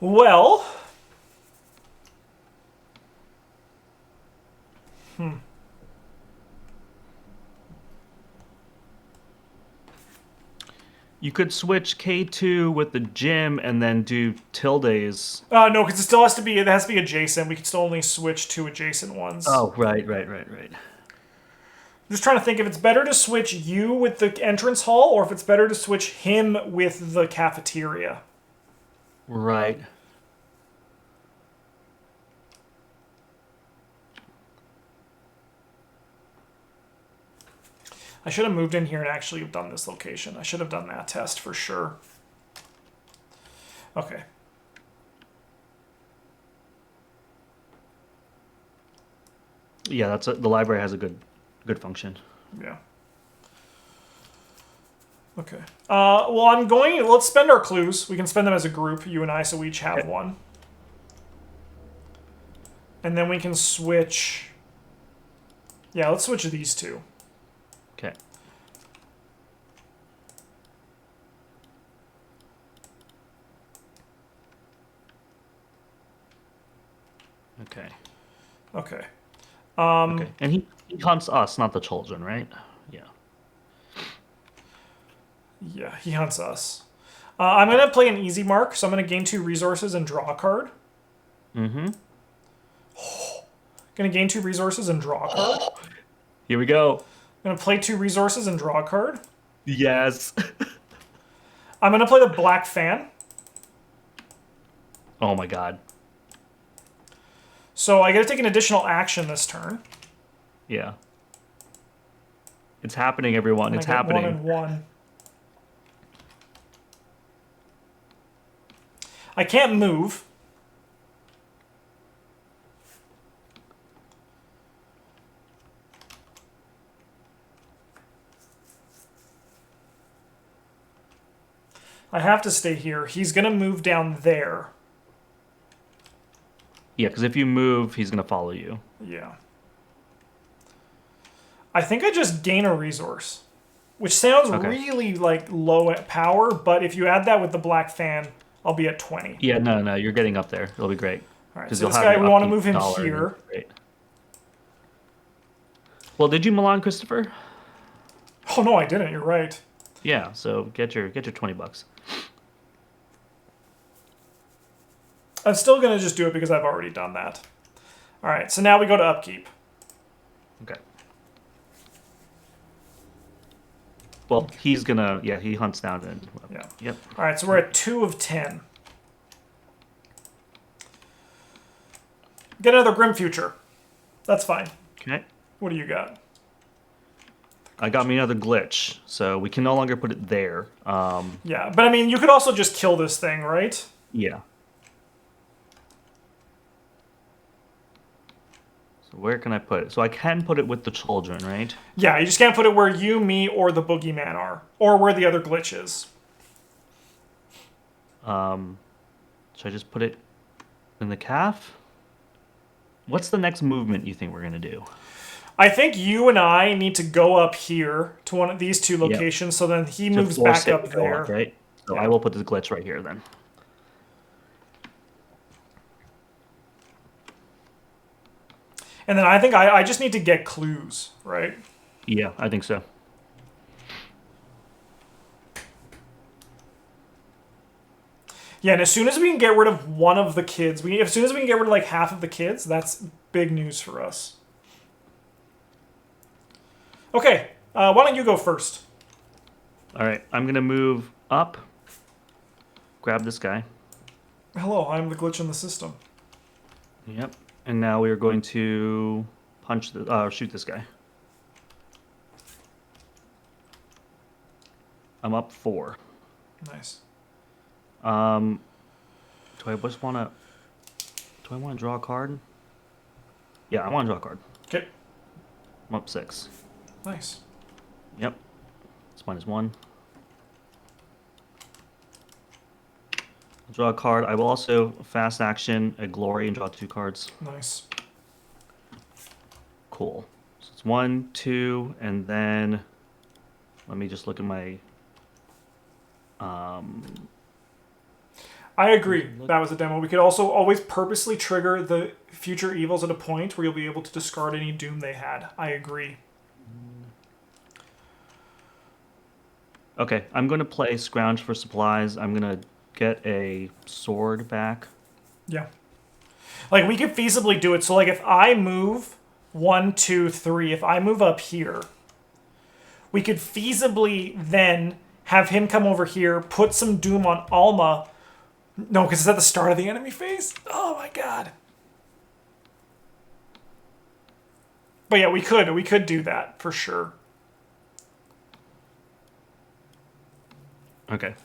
A: Well...
B: You could switch K2 with the gym and then do tildes.
A: No, because it has to be adjacent. We can still only switch to adjacent ones.
B: Oh, right.
A: I'm just trying to think if it's better to switch you with the entrance hall or if it's better to switch him with the cafeteria.
B: Right.
A: I should have moved in here and actually have done this location. I should have done that test for sure. Okay.
B: Yeah, the library has a good function.
A: Yeah. Okay. Well, let's spend our clues. We can spend them as a group, you and I, so we each have one. And then we can switch... Yeah, let's switch these two.
B: Okay. Okay.
A: Okay.
B: Okay. And he hunts us, not the children, right? Yeah.
A: Yeah, he hunts us. I'm going to play an easy mark, so I'm going to gain 2 resources and draw a card.
B: Mm-hmm.
A: Going to gain 2 resources and draw a card.
B: Here we go.
A: I'm going to play 2 resources and draw a card.
B: Yes.
A: I'm going to play the black fan.
B: Oh my god.
A: So I got to take an additional action this turn.
B: Yeah. It's happening, everyone.
A: And
B: It's
A: I get
B: happening.
A: 1 and 1. I can't move. I have to stay here. He's going to move down there.
B: Yeah, because if you move, he's going to follow you.
A: Yeah. I think I just gain a resource, which sounds really like low at power, but if you add that with the black fan, I'll be at 20.
B: Yeah, no, you're getting up there. It'll be great.
A: All right, so this guy, we want to move him here.
B: Great. Well, did you Milan Christopher?
A: Oh no, I didn't. You're right.
B: Yeah, so get your $20.
A: I'm still gonna just do it because I've already done that. All right, so now we go to upkeep.
B: Okay. Well, he's gonna, he hunts down and...
A: Yeah.
B: Yep.
A: All right, so we're at 2 of 10. Get another Grim Future. That's fine.
B: Okay.
A: What do you got?
B: I got me another glitch, so we can no longer put it there.
A: Yeah, but I mean, you could also just kill this thing, right?
B: Yeah. So where can I put it? So I can put it with the children, right?
A: Yeah, you just can't put it where you, me, or the Boogeyman are. Or where the other glitch is.
B: Should I just put it in the calf? What's the next movement you think we're going to do?
A: I think you and I need to go up here to one of these two locations, so then he moves back up there.
B: Right? So I will put the glitch right here then.
A: And then I think I just need to get clues, right?
B: Yeah, I think so.
A: Yeah, and as soon as we can get rid of one of the kids, as soon as we can get rid of like half of the kids, that's big news for us. Okay, why don't you go first?
B: All right, I'm going to move up, grab this guy.
A: Hello, I'm the glitch in the system.
B: Yep, and now we are going to shoot this guy. I'm up 4.
A: Nice.
B: Do I just want to... Do I want to draw a card? Yeah, I want to draw a card.
A: Okay.
B: I'm up 6.
A: Nice.
B: Yep. It's -1. I'll draw a card. I will also fast action a glory and draw 2 cards.
A: Nice.
B: Cool. So it's 1, 2, and then let me just look at my...
A: I agree. That was a demo. We could also always purposely trigger the future evils at a point where you'll be able to discard any doom they had. I agree.
B: Okay, I'm going to play Scrounge for supplies. I'm going to get a sword back.
A: Yeah. Like, we could feasibly do it. So, like, if I move 1, 2, 3, if I move up here, we could feasibly then have him come over here, put some doom on Alma. No, because it's at the start of the enemy phase? Oh, my God. But yeah, we could do that, for sure.
B: Okay.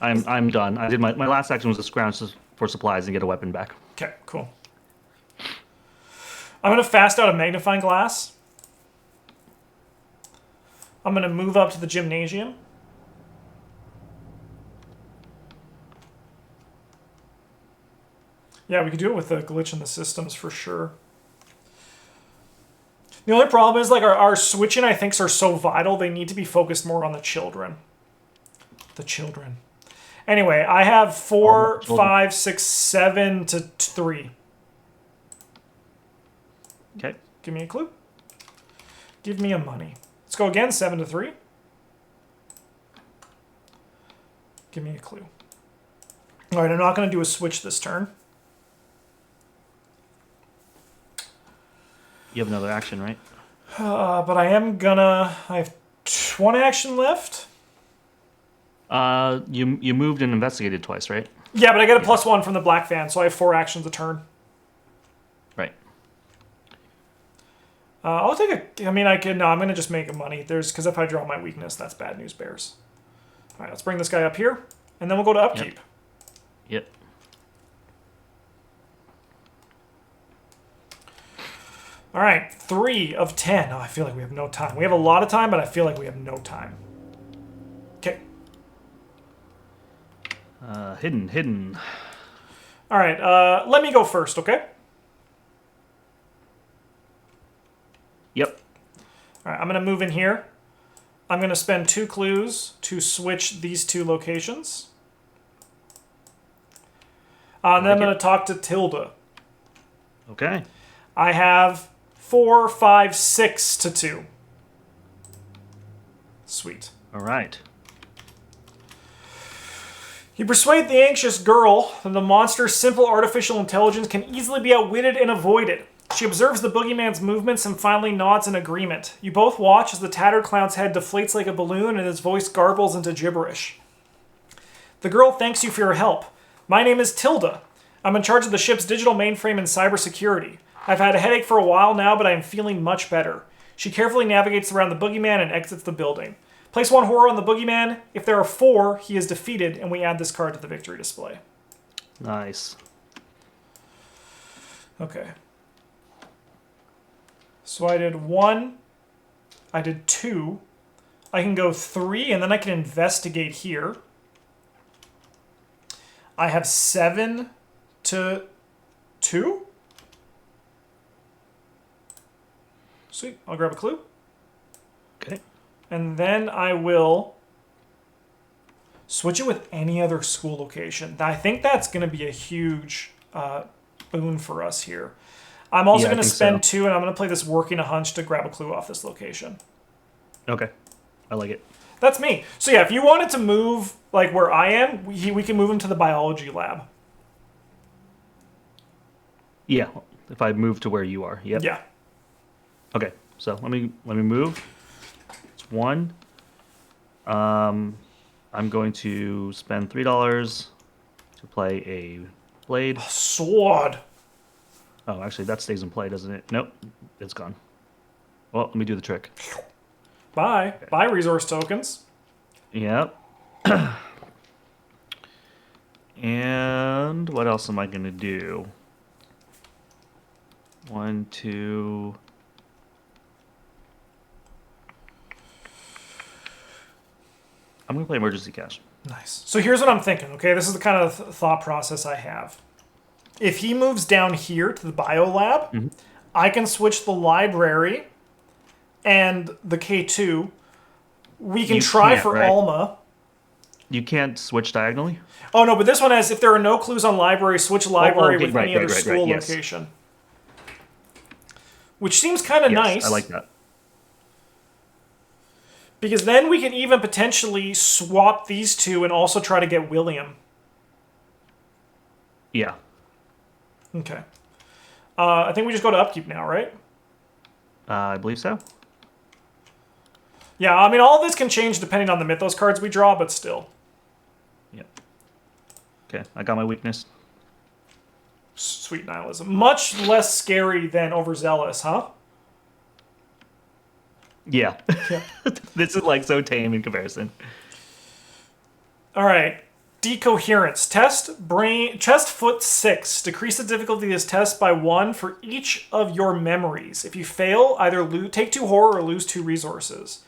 B: I'm done. I did my last action was to scrounge for supplies and get a weapon back.
A: Okay, cool. I'm going to fast out a magnifying glass. I'm going to move up to the gymnasium. Yeah, we could do it with the glitch in the systems for sure. The only problem is, like, our switching, I think, are so vital, they need to be focused more on the children. The children. Anyway, I have 4, 5, 6, 7 to 3.
B: Okay.
A: Give me a clue. Give me a money. Let's go again, 7 to 3. Give me a clue. All right, I'm not going to do a switch this turn.
B: You have another action, right?
A: But I am gonna... I have 1 action left.
B: You moved and investigated twice, right?
A: Yeah, but I get a +1 from the black fan, so I have 4 actions a turn.
B: Right.
A: I'll take a... I mean, I can... No, I'm gonna just make a money. Because if I draw my weakness, that's bad news bears. All right, let's bring this guy up here, and then we'll go to upkeep.
B: Yep.
A: All right, 3 of 10. Oh, I feel like we have no time. We have a lot of time, but I feel like we have no time. Okay.
B: Hidden.
A: All right, let me go first, okay?
B: Yep.
A: All right, I'm going to move in here. I'm going to spend 2 clues to switch these 2 locations. And then I'm going to talk to Tilda.
B: Okay.
A: I have 4, 5, 6 to 2. Sweet.
B: All right.
A: You persuade the anxious girl that the monster's simple artificial intelligence can easily be outwitted and avoided. She observes the boogeyman's movements and finally nods in agreement. You both watch as the tattered clown's head deflates like a balloon and his voice garbles into gibberish. The girl thanks you for your help. My name is Tilda. I'm in charge of the ship's digital mainframe and cybersecurity. I've had a headache for a while now, but I am feeling much better. She carefully navigates around the boogeyman and exits the building. Place 1 horror on the boogeyman. If there are 4, he is defeated, and we add this card to the victory display.
B: Nice.
A: Okay. So I did 1. I did 2. I can go 3, and then I can investigate here. I have 7 to 2. Sweet. I'll grab a clue.
B: Okay.
A: And then I will switch it with any other school location. I think that's going to be a huge boon for us here. I'm also going to spend 2, and I'm going to play this working a hunch to grab a clue off this location.
B: Okay. I like it.
A: That's me. So yeah, if you wanted to move like where I am, we can move him to the biology lab.
B: Yeah. If I move to where you are. Yep.
A: Yeah.
B: Okay. So let me move. It's 1. I'm going to spend $3 to play a blade.
A: Sword.
B: Oh, actually, that stays in play, doesn't it? Nope, it's gone. Well, let me do the trick.
A: Bye. Okay. Bye, resource tokens.
B: Yep. And what else am I going to do? 1, 2... I'm going to play emergency cash.
A: Nice. So here's what I'm thinking, okay? This is the kind of thought process I have. If he moves down here to the bio lab, I can switch the library and the K2. We can try for
B: right?
A: Alma.
B: You can't switch diagonally?
A: Oh, no, but this one has, if there are no clues on library, switch library with any other school location. Which seems kind of nice.
B: I like that.
A: Because then we can even potentially swap these 2 and also try to get William.
B: Yeah.
A: Okay. I think we just go to Upkeep now, right?
B: I believe so.
A: Yeah, I mean, all this can change depending on the Mythos cards we draw, but still.
B: Yep. Okay, I got my weakness.
A: Sweet nihilism. Much less scary than overzealous, huh?
B: Yeah. This is like so tame in comparison.
A: All right. Decoherence. Chest foot 6. Decrease the difficulty of this test by 1 for each of your memories. If you fail, either take 2 horror or lose 2 resources.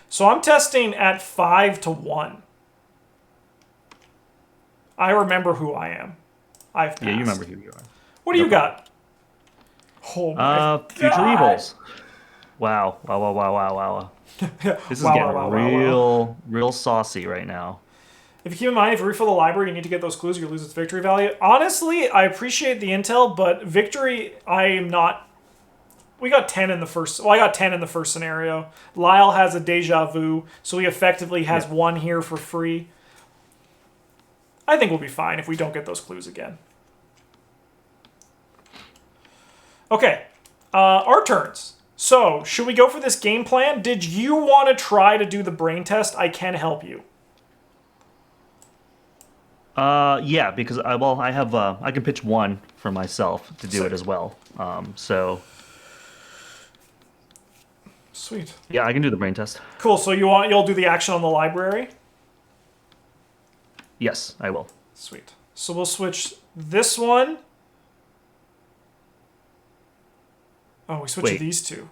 A: So I'm testing at 5 to 1. I remember who I am. I've passed.
B: Yeah, you remember who you are.
A: What do you got? Oh my
B: Future
A: God.
B: Evils. Wow. This is getting real saucy right now.
A: If you keep in mind, if you refill the library, you need to get those clues, you lose its victory value. Honestly, I appreciate the intel, but victory, I am not... We got 10 in the first... Well, I got 10 in the first scenario. Lyle has a deja vu, so he effectively has 1 here for free. I think we'll be fine if we don't get those clues again. Okay. Our turns. So, should we go for this game plan? Did you want to try to do the brain test? I can help you.
B: Yeah, because I have I can pitch 1 for myself to do it as well. So
A: sweet.
B: Yeah, I can do the brain test.
A: Cool. So you'll do the action on the library?
B: Yes, I will.
A: Sweet. So we'll switch this one. Oh, we switched these 2.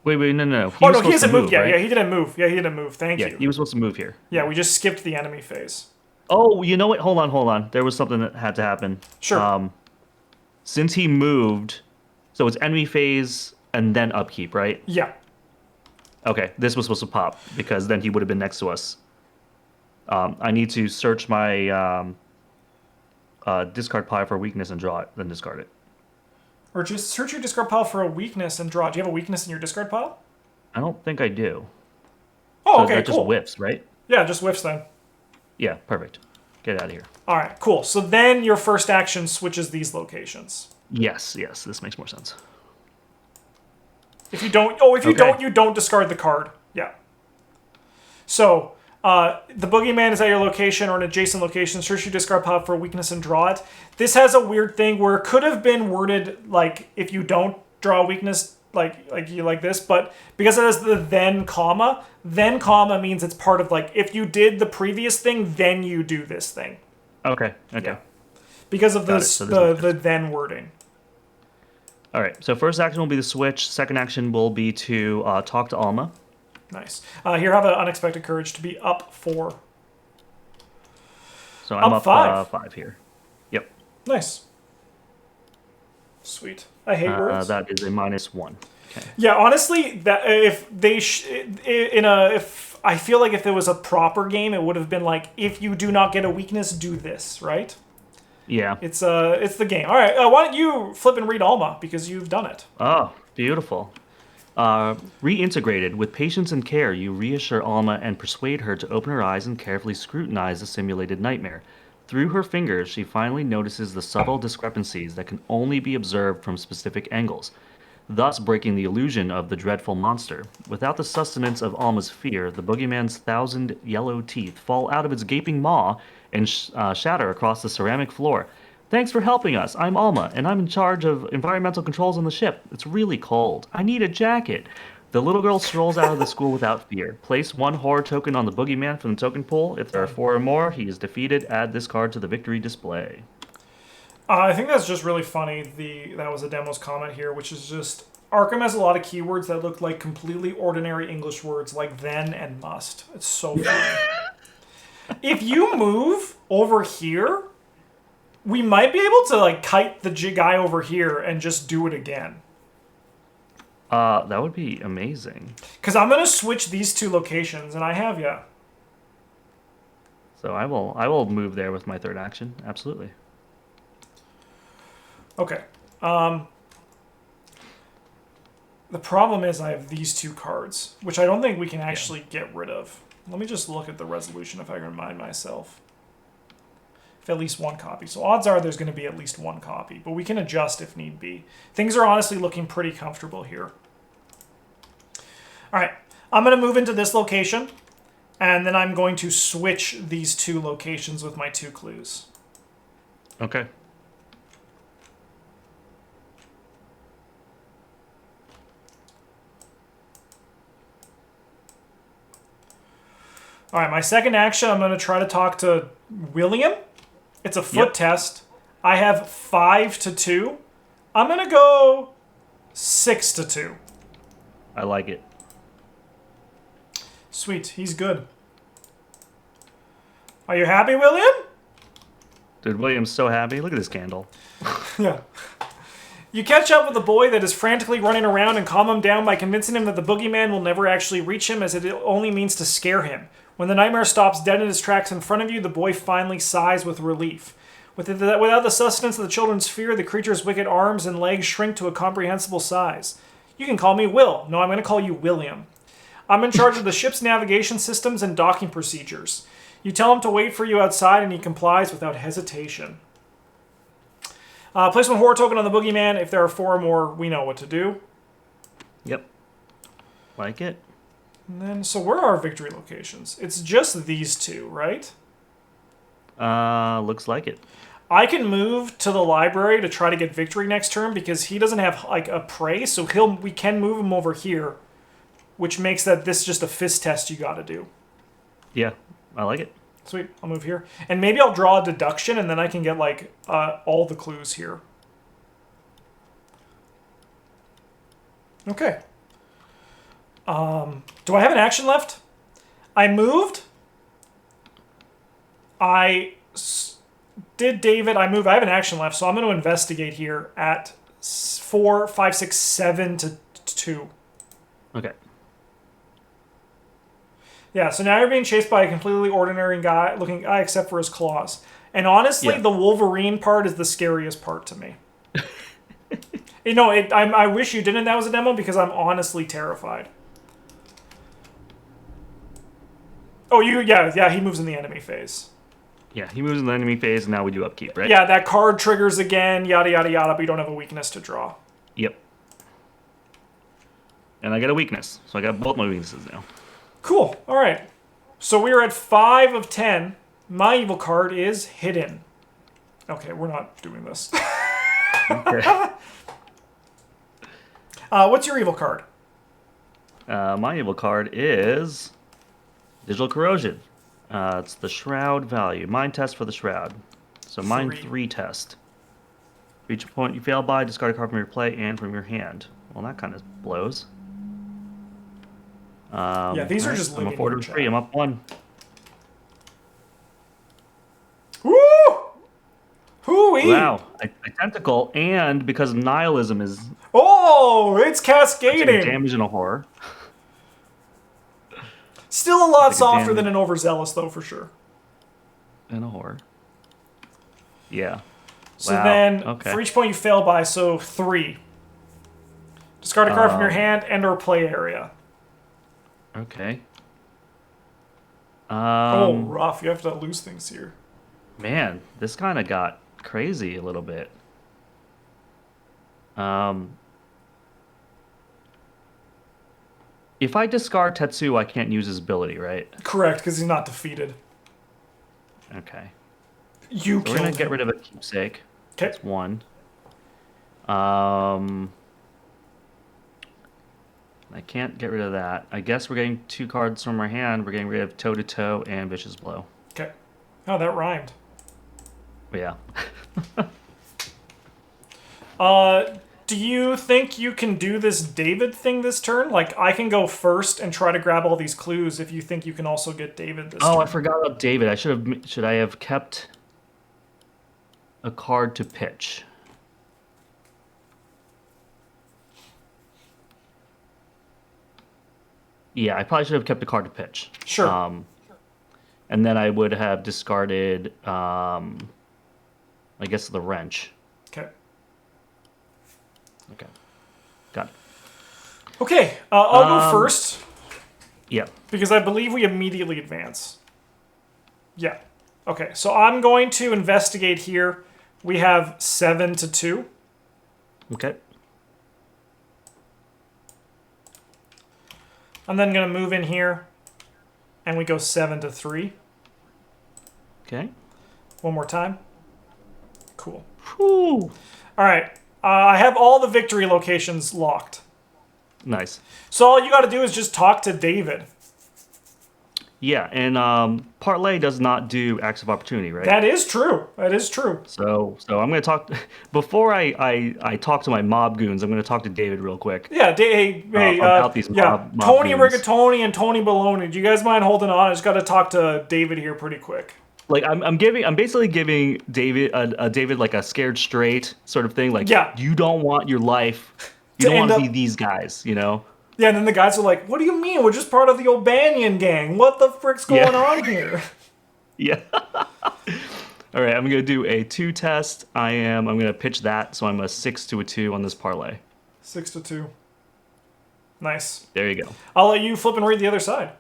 B: Wait, no.
A: Oh no, he hasn't moved. Yeah, he didn't move. Yeah, he didn't move. Thank you.
B: Yeah, he was supposed to move here.
A: Yeah, we just skipped the enemy phase.
B: Oh, you know what? Hold on. There was something that had to happen.
A: Sure.
B: Um, since he moved, so it's enemy phase and then upkeep, right?
A: Yeah.
B: Okay, this was supposed to pop because then he would have been next to us. I need to search my discard pile for weakness and draw it, then discard it.
A: Or just search your discard pile for a weakness and draw. Do you have a weakness in your discard pile?
B: I don't think I do.
A: Oh,
B: So
A: okay,
B: that just
A: cool.
B: whiffs, right?
A: Yeah, just whiffs then.
B: Yeah, perfect. Get out of here.
A: All right, cool. So then your first action switches these locations.
B: Yes, this makes more sense.
A: If you don't, oh, if you
B: Okay.
A: don't, you don't discard the card. Yeah. So the boogeyman is at your location or an adjacent location. Search your discard pile for a weakness and draw it. This has a weird thing where it could have been worded like if you don't draw a weakness, like this, but because it has the then comma means it's part of like if you did the previous thing, then you do this thing.
B: Okay.
A: Yeah. Because of
B: Got it.
A: this,
B: So this
A: the then wording.
B: All right. So first action will be the switch. Second action will be to talk to Alma.
A: Nice. Here, have an unexpected courage to be up 4.
B: So I'm
A: Up
B: up
A: 5.
B: 5 here. Yep.
A: Nice. Sweet. I hate words.
B: That is a -1. Okay.
A: Yeah, honestly, that if they if I feel like if it was a proper game, it would have been like if you do not get a weakness, do this, right?
B: Yeah.
A: It's the game. All right, why don't you flip and read Alma because you've done it.
B: Oh, beautiful. Reintegrated. With patience and care, you reassure Alma and persuade her to open her eyes and carefully scrutinize the simulated nightmare. Through her fingers, she finally notices the subtle discrepancies that can only be observed from specific angles, thus breaking the illusion of the dreadful monster. Without the sustenance of Alma's fear, the boogeyman's 1,000 yellow teeth fall out of its gaping maw and shatter across the ceramic floor. Thanks for helping us. I'm Alma, and I'm in charge of environmental controls on the ship. It's really cold. I need a jacket. The little girl strolls out of the school without fear. Place 1 horror token on the boogeyman from the token pool. If there are 4 or more, he is defeated. Add this card to the victory display.
A: I think that's just really funny. That was a demo's comment here, which is just Arkham has a lot of keywords that look like completely ordinary English words, like then and must. It's so funny. If you move over here, we might be able to like kite the guy over here and just do it again.
B: That would be amazing.
A: Because I'm gonna switch these 2 locations, and I have
B: So I will move there with my third action. Absolutely.
A: Okay. The problem is I have these 2 cards, which I don't think we can actually get rid of. Let me just look at the resolution if I can remind myself. If at least 1 copy. So odds are there's going to be at least 1 copy, but we can adjust if need be. Things are honestly looking pretty comfortable here. All right, I'm going to move into this location, and then I'm going to switch these 2 locations with my 2 clues.
B: Okay.
A: All right, my second action, I'm going to try to talk to William. It's a foot test. I have 5 to 2. I'm going to go 6 to 2.
B: I like it.
A: Sweet, he's good. Are you happy, William?
B: Dude, William's so happy. Look at this candle.
A: Yeah. You catch up with the boy that is frantically running around and calm him down by convincing him that the boogeyman will never actually reach him, as it only means to scare him. When the nightmare stops dead in his tracks in front of you, the boy finally sighs with relief. Without the sustenance of the children's fear, the creature's wicked arms and legs shrink to a comprehensible size. You can call me Will. No, I'm going to call you William. I'm in charge of the ship's navigation systems and docking procedures. You tell him to wait for you outside, and he complies without hesitation. Place 1 horror token on the boogeyman. If there are 4 or more, we know what to do.
B: Yep. Like it.
A: And then, so where are our victory locations? It's just these 2, right?
B: Looks like it.
A: I can move to the library to try to get victory next turn because he doesn't have like a prey, so we can move him over here, which makes this just a fist test you got to do.
B: Yeah, I like it.
A: Sweet, I'll move here. And maybe I'll draw a deduction, and then I can get, like, all the clues here. Okay. Do I have an action left? I moved. did David. I move. I have an action left, so I'm going to investigate here at 4, 5, 6, 7 to 2.
B: Okay.
A: Yeah, so now you're being chased by a completely ordinary looking guy, except for his claws. And honestly, the Wolverine part is the scariest part to me. I wish you didn't. That was a demo because I'm honestly terrified. Oh, he moves in the enemy phase.
B: Yeah, he moves in the enemy phase, and now we do upkeep, right?
A: Yeah, that card triggers again, yada, yada, yada, but you don't have a weakness to draw.
B: Yep. And I get a weakness, so I got both my weaknesses now.
A: Cool. All right. So we are at 5 of 10. My evil card is hidden. Okay, we're not doing this.
B: Okay.
A: What's your evil card?
B: My evil card is Digital Corrosion. It's the Shroud value. Mind test for the Shroud. So Mind 3 test. Reach a point you fail by, discard a card from your play and from your hand. Well, that kind of blows.
A: These are just
B: I'm
A: living
B: a 4 to 3. I'm up 1.
A: Woo! Hoo-wee!
B: Wow. A tentacle, and because nihilism is...
A: Oh, it's cascading!
B: Damage and a horror.
A: Still a lot softer than an overzealous, though, for sure.
B: And a horror. Yeah.
A: So then, for each point you fail by, so 3. Discard a card from your hand and or play area.
B: Okay.
A: Rough. You have to lose things here.
B: Man, this kind of got crazy a little bit. If I discard Tetsu, I can't use his ability, right?
A: Correct, because he's not defeated.
B: Okay.
A: We're
B: gonna get rid of a keepsake.
A: Okay.
B: That's 1. I can't get rid of that. I guess we're getting 2 cards from our hand. We're getting rid of Toe to Toe and Vicious Blow.
A: Okay. Oh, that rhymed.
B: Yeah.
A: Do you think you can do this David thing this turn? Like, I can go first and try to grab all these clues if you think you can also get David this turn.
B: Oh, I forgot about David. Should I have kept a card to pitch? Yeah, I probably should have kept a card to pitch.
A: Sure.
B: And then I would have discarded, I guess, the wrench.
A: Okay.
B: Okay. Got it.
A: Okay, I'll go first.
B: Yeah.
A: Because I believe we immediately advance. Yeah. Okay, so I'm going to investigate here. We have 7 to 2.
B: Okay.
A: I'm then going to move in here, and we go 7 to 3.
B: Okay.
A: One more time. Cool.
B: Whew.
A: All right. I have all the victory locations locked.
B: Nice.
A: So all you got to do is just talk to David.
B: Yeah, and Parlay does not do acts of opportunity, right?
A: That is true. That is true.
B: So I'm going to talk... Before I talk to my mob goons, I'm going to talk to David real quick.
A: Yeah,
B: about these mob
A: Tony
B: goons.
A: Rigatoni and Tony Baloney. Do you guys mind holding on? I just got to talk to David here pretty quick.
B: Like I'm basically giving David David like a scared straight sort of thing. Like, you don't want your life. You don't want to be these guys, you know?
A: Yeah, and then the guys are like, what do you mean? We're just part of the O'Banion gang. What the frick's going on here?
B: Yeah. All right, I'm going to do a 2 test. I'm going to pitch that, so I'm a 6 to a 2 on this parlay.
A: 6 to 2. Nice.
B: There you go.
A: I'll let you flip and read the other side.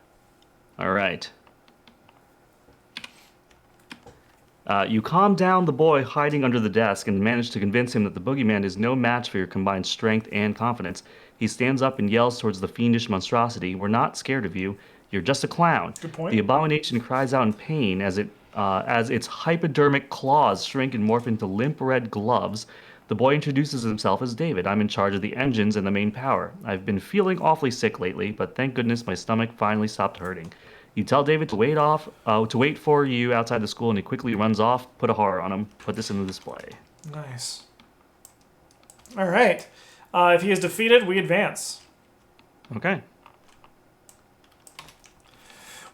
B: All right. You calm down the boy hiding under the desk and manage to convince him that the boogeyman is no match for your combined strength and confidence. He stands up and yells towards the fiendish monstrosity, "We're not scared of you. You're just a clown."
A: Good point.
B: The abomination cries out in pain as its hypodermic claws shrink and morph into limp red gloves. The boy introduces himself as David. "I'm in charge of the engines and the main power. I've been feeling awfully sick lately, but thank goodness my stomach finally stopped hurting." You tell David to wait for you outside the school, and he quickly runs off. Put a horror on him. Put this in the display.
A: Nice. All right. If he is defeated, we advance.
B: Okay.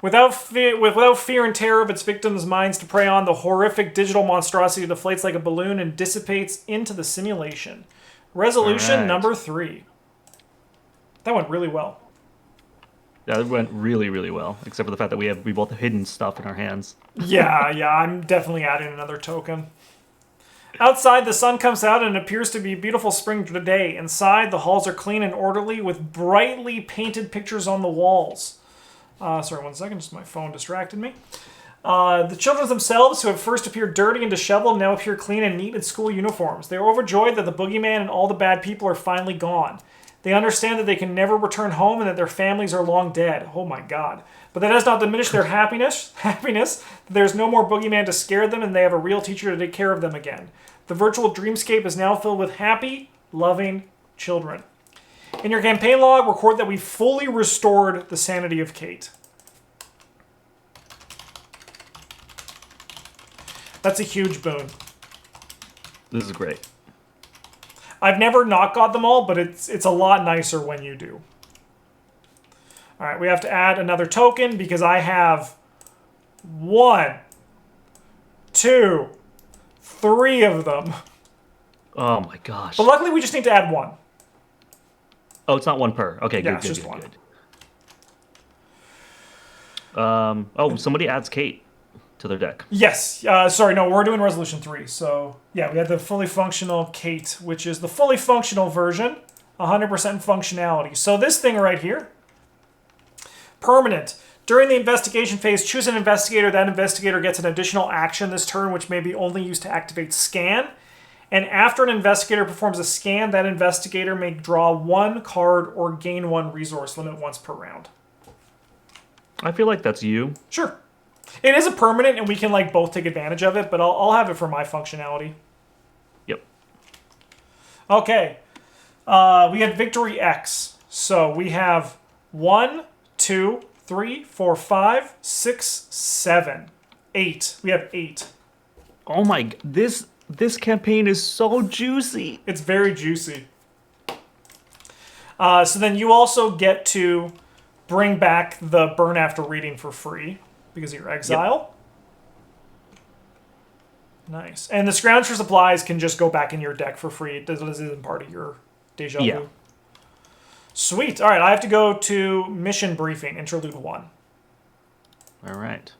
A: Without fear and terror of its victims' minds to prey on, the horrific digital monstrosity deflates like a balloon and dissipates into the simulation. Resolution number 3. That went really well.
B: Yeah, it went really, really well, except for the fact that we both have hidden stuff in our hands.
A: Yeah, I'm definitely adding another token. Outside, the sun comes out and it appears to be a beautiful spring day. Inside, the halls are clean and orderly with brightly painted pictures on the walls. Sorry, 1 second, just my phone distracted me. The children themselves, who have first appeared dirty and disheveled, now appear clean and neat in school uniforms. They are overjoyed that the boogeyman and all the bad people are finally gone. They understand that they can never return home and that their families are long dead. Oh my god. But that does not diminish their happiness. There's no more boogeyman to scare them and they have a real teacher to take care of them again. The virtual dreamscape is now filled with happy, loving children. In your campaign log, record that we fully restored the sanity of Kate. That's a huge boon.
B: This is great.
A: I've never not got them all, but it's a lot nicer when you do. All right, we have to add another token because I have 1, 2, 3 of them.
B: Oh my gosh.
A: But luckily, we just need to add 1.
B: Oh, it's not 1 per. Okay,
A: Yeah,
B: good,
A: it's
B: good,
A: just
B: good,
A: 1.
B: good. Somebody adds Kate to their deck.
A: Yes. Sorry, no, we're doing Resolution 3. So, yeah, we have the fully functional Kate, which is the fully functional version, 100% functionality. So this thing right here, permanent. During the investigation phase, choose an investigator. That investigator gets an additional action this turn, which may be only used to activate scan. And after an investigator performs a scan, that investigator may draw 1 card or gain 1 resource limit once per round.
B: I feel like that's you.
A: Sure. It is a permanent, and we can both take advantage of it, but I'll have it for my functionality.
B: Yep.
A: Okay. We had Victory X. So we have 1, 2, 3, 4, 5, 6, 7, 8. We have 8.
B: Oh my... This campaign is so juicy.
A: It's very juicy. So then you also get to bring back the Burn After Reading for free because of your exile. Yep. Nice. And the Scrounge for Supplies can just go back in your deck for free. This isn't part of your Deja Vu.
B: Yeah.
A: Sweet. All right, I have to go to Mission Briefing, Interlude 1.
B: All right.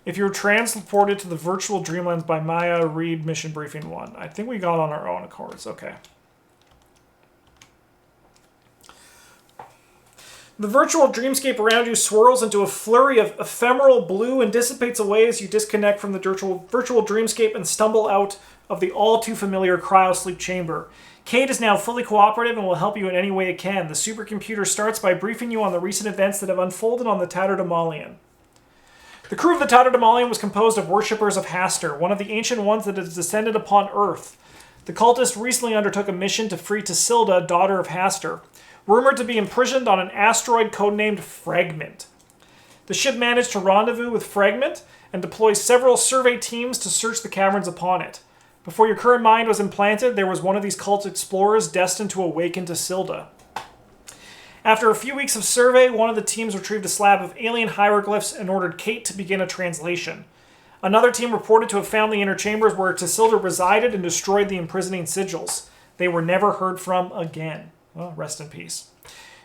A: If you're transported to the virtual dreamlands by Maya, read Mission Briefing 1. I think we got on our own accords. Okay. The virtual dreamscape around you swirls into a flurry of ephemeral blue and dissipates away as you disconnect from the virtual dreamscape and stumble out of the all-too-familiar cryosleep chamber. Kate is now fully cooperative and will help you in any way it can. The supercomputer starts by briefing you on the recent events that have unfolded on the Tatterdemalion. The crew of the Tatterdemalion was composed of worshippers of Hastur, one of the ancient ones that has descended upon Earth. The cultists recently undertook a mission to free Tassilda, daughter of Hastur, rumored to be imprisoned on an asteroid codenamed Fragment. The ship managed to rendezvous with Fragment and deploy several survey teams to search the caverns upon it. Before your current mind was implanted, there was one of these cult explorers destined to awaken Tassilda. After a few weeks of survey, one of the teams retrieved a slab of alien hieroglyphs and ordered Kate to begin a translation. Another team reported to have found the inner chambers where Tassilda resided and destroyed the imprisoning sigils. They were never heard from again. Well, rest in peace.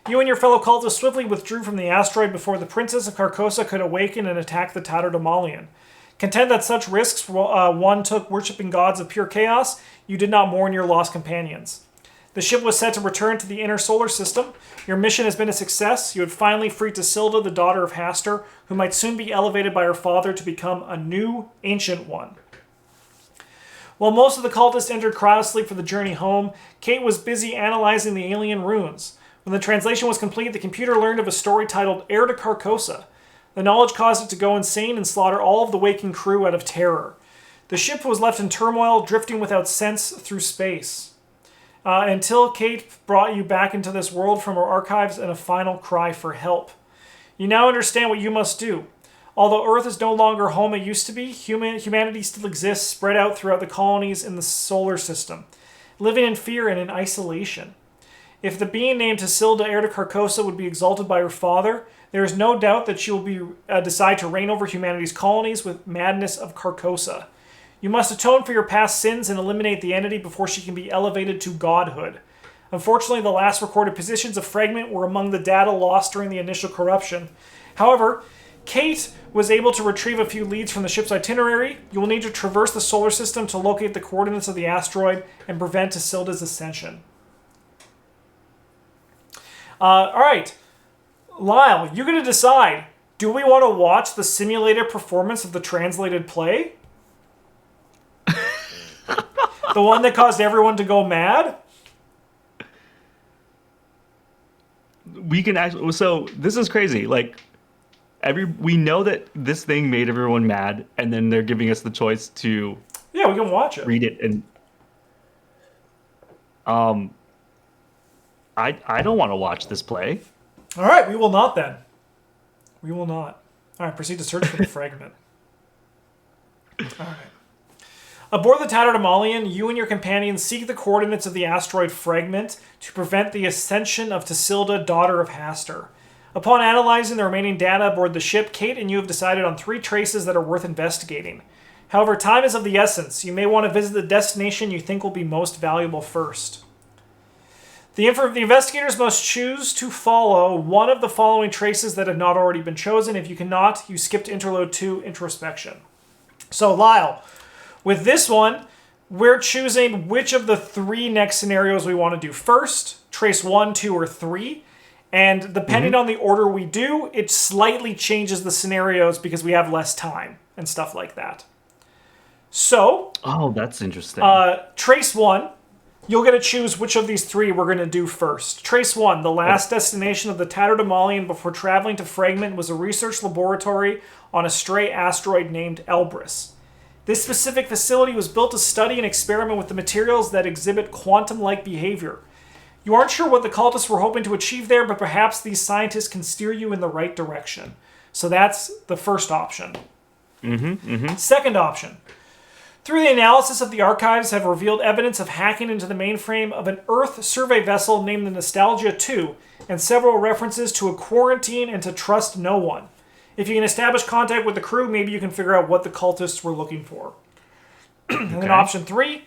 A: You and your fellow cultists swiftly withdrew from the asteroid before the Princess of Carcosa could awaken and attack the Tatterdemalion. Content that such risks one took worshipping gods of pure chaos, you did not mourn your lost companions. The ship was set to return to the inner solar system. Your mission has been a success. You had finally freed Tassilda, the daughter of Hastur, who might soon be elevated by her father to become a new Ancient One. While most of the cultists entered cryosleep for the journey home, Kate was busy analyzing the alien runes. When the translation was complete, the computer learned of a story titled Heir to Carcosa. The knowledge caused it to go insane and slaughter all of the waking crew out of terror. The ship was left in turmoil, drifting without sense through space. Until Kate brought you back into this world from her archives and a final cry for help. You now understand what you must do. Although Earth is no longer home it used to be, humanity still exists, spread out throughout the colonies in the solar system, living in fear and in isolation. If the being named Tasilda, heir to Carcosa, would be exalted by her father, there is no doubt that she will decide to reign over humanity's colonies with madness of Carcosa. You must atone for your past sins and eliminate the entity before she can be elevated to godhood. Unfortunately, the last recorded positions of Fragment were among the data lost during the initial corruption. However, Kate was able to retrieve a few leads from the ship's itinerary. You will need to traverse the solar system to locate the coordinates of the asteroid and prevent Tasilda's ascension. Alright, Lyle, you're going to decide. Do we want to watch the simulated performance of the translated play? The one that caused everyone to go mad?
B: We can actually. So this is crazy. Like, we know that this thing made everyone mad, and then they're giving us the choice to.
A: Yeah, we can watch it.
B: Read it and. I don't want to watch this play.
A: All right, we will not then. We will not. All right, proceed to search for the fragment. All right. Aboard the Tattered Amalian, you and your companions seek the coordinates of the asteroid fragment to prevent the ascension of Tasilda, daughter of Hastur. Upon analyzing the remaining data aboard the ship, Kate and you have decided on 3 traces that are worth investigating. However, time is of the essence. You may want to visit the destination you think will be most valuable first. The investigators must choose to follow one of the following traces that have not already been chosen. If you cannot, you skip to Interlude 2, Introspection. So, Lyle, with this one, we're choosing which of the 3 next scenarios we want to do first, trace 1, 2, or 3. And depending on the order we do, it slightly changes the scenarios because we have less time and stuff like that. So...
B: Oh, that's interesting.
A: Trace 1, you'll get to choose which of these 3 we're going to do first. Trace 1, the last destination of the Tattered Amalian before traveling to Fragment was a research laboratory on a stray asteroid named Elbrus. This specific facility was built to study and experiment with the materials that exhibit quantum-like behavior. You aren't sure what the cultists were hoping to achieve there, but perhaps these scientists can steer you in the right direction. So that's the first option. Second option. Through the analysis of the archives have revealed evidence of hacking into the mainframe of an Earth survey vessel named the Nostalgia 2, and several references to a quarantine and to trust no one. If you can establish contact with the crew, maybe you can figure out what the cultists were looking for. And then option 3,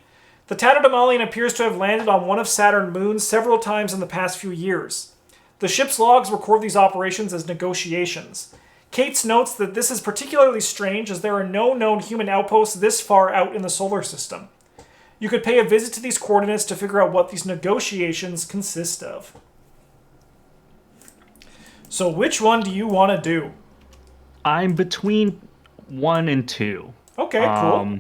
A: the Tattered Amalian appears to have landed on one of Saturn's moons several times in the past few years. The ship's logs record these operations as negotiations. Cates notes that this is particularly strange as there are no known human outposts this far out in the solar system. You could pay a visit to these coordinates to figure out what these negotiations consist of. So which one do you want to do?
B: I'm between 1 and 2.
A: Okay, cool.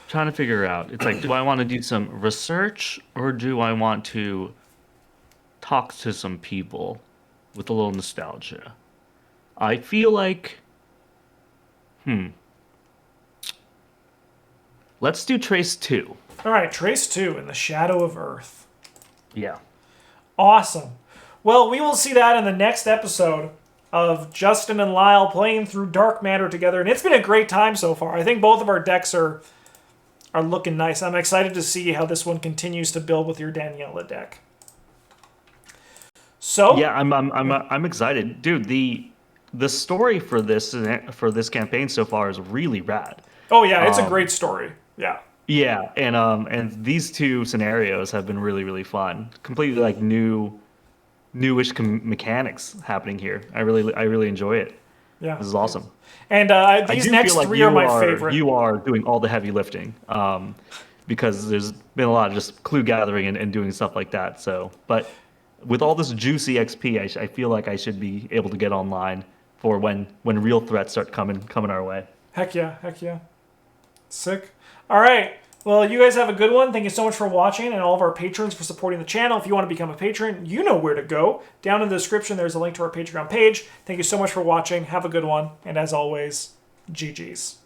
B: Trying to figure out. It's like, do I want to do some research or do I want to talk to some people with a little nostalgia? I feel like, let's do Trace 2.
A: All right, Trace 2, In the Shadow of Earth.
B: Yeah.
A: Awesome. Well, we will see that in the next episode of Justin and Lyle playing through Dark Matter together, and it's been a great time so far. I think both of our decks are looking nice. I'm excited to see how this one continues to build with your Daniela deck. So
B: yeah, I'm excited, dude. The story for this campaign so far is really rad.
A: Oh yeah, it's a great story. Yeah.
B: Yeah, and these 2 scenarios have been really, really fun. Completely like newish mechanics happening here. I really enjoy it. Yeah, this is awesome.
A: And these next 3 are my favorite.
B: You are doing all the heavy lifting, because there's been a lot of just clue gathering and doing stuff like that. So, but with all this juicy XP, I feel like I should be able to get online for when real threats start coming our way.
A: Heck yeah. Sick. All right. Well, you guys have a good one. Thank you so much for watching, and all of our patrons for supporting the channel. If you want to become a patron, you know where to go. Down in the description, there's a link to our Patreon page. Thank you so much for watching. Have a good one. And as always, GG's.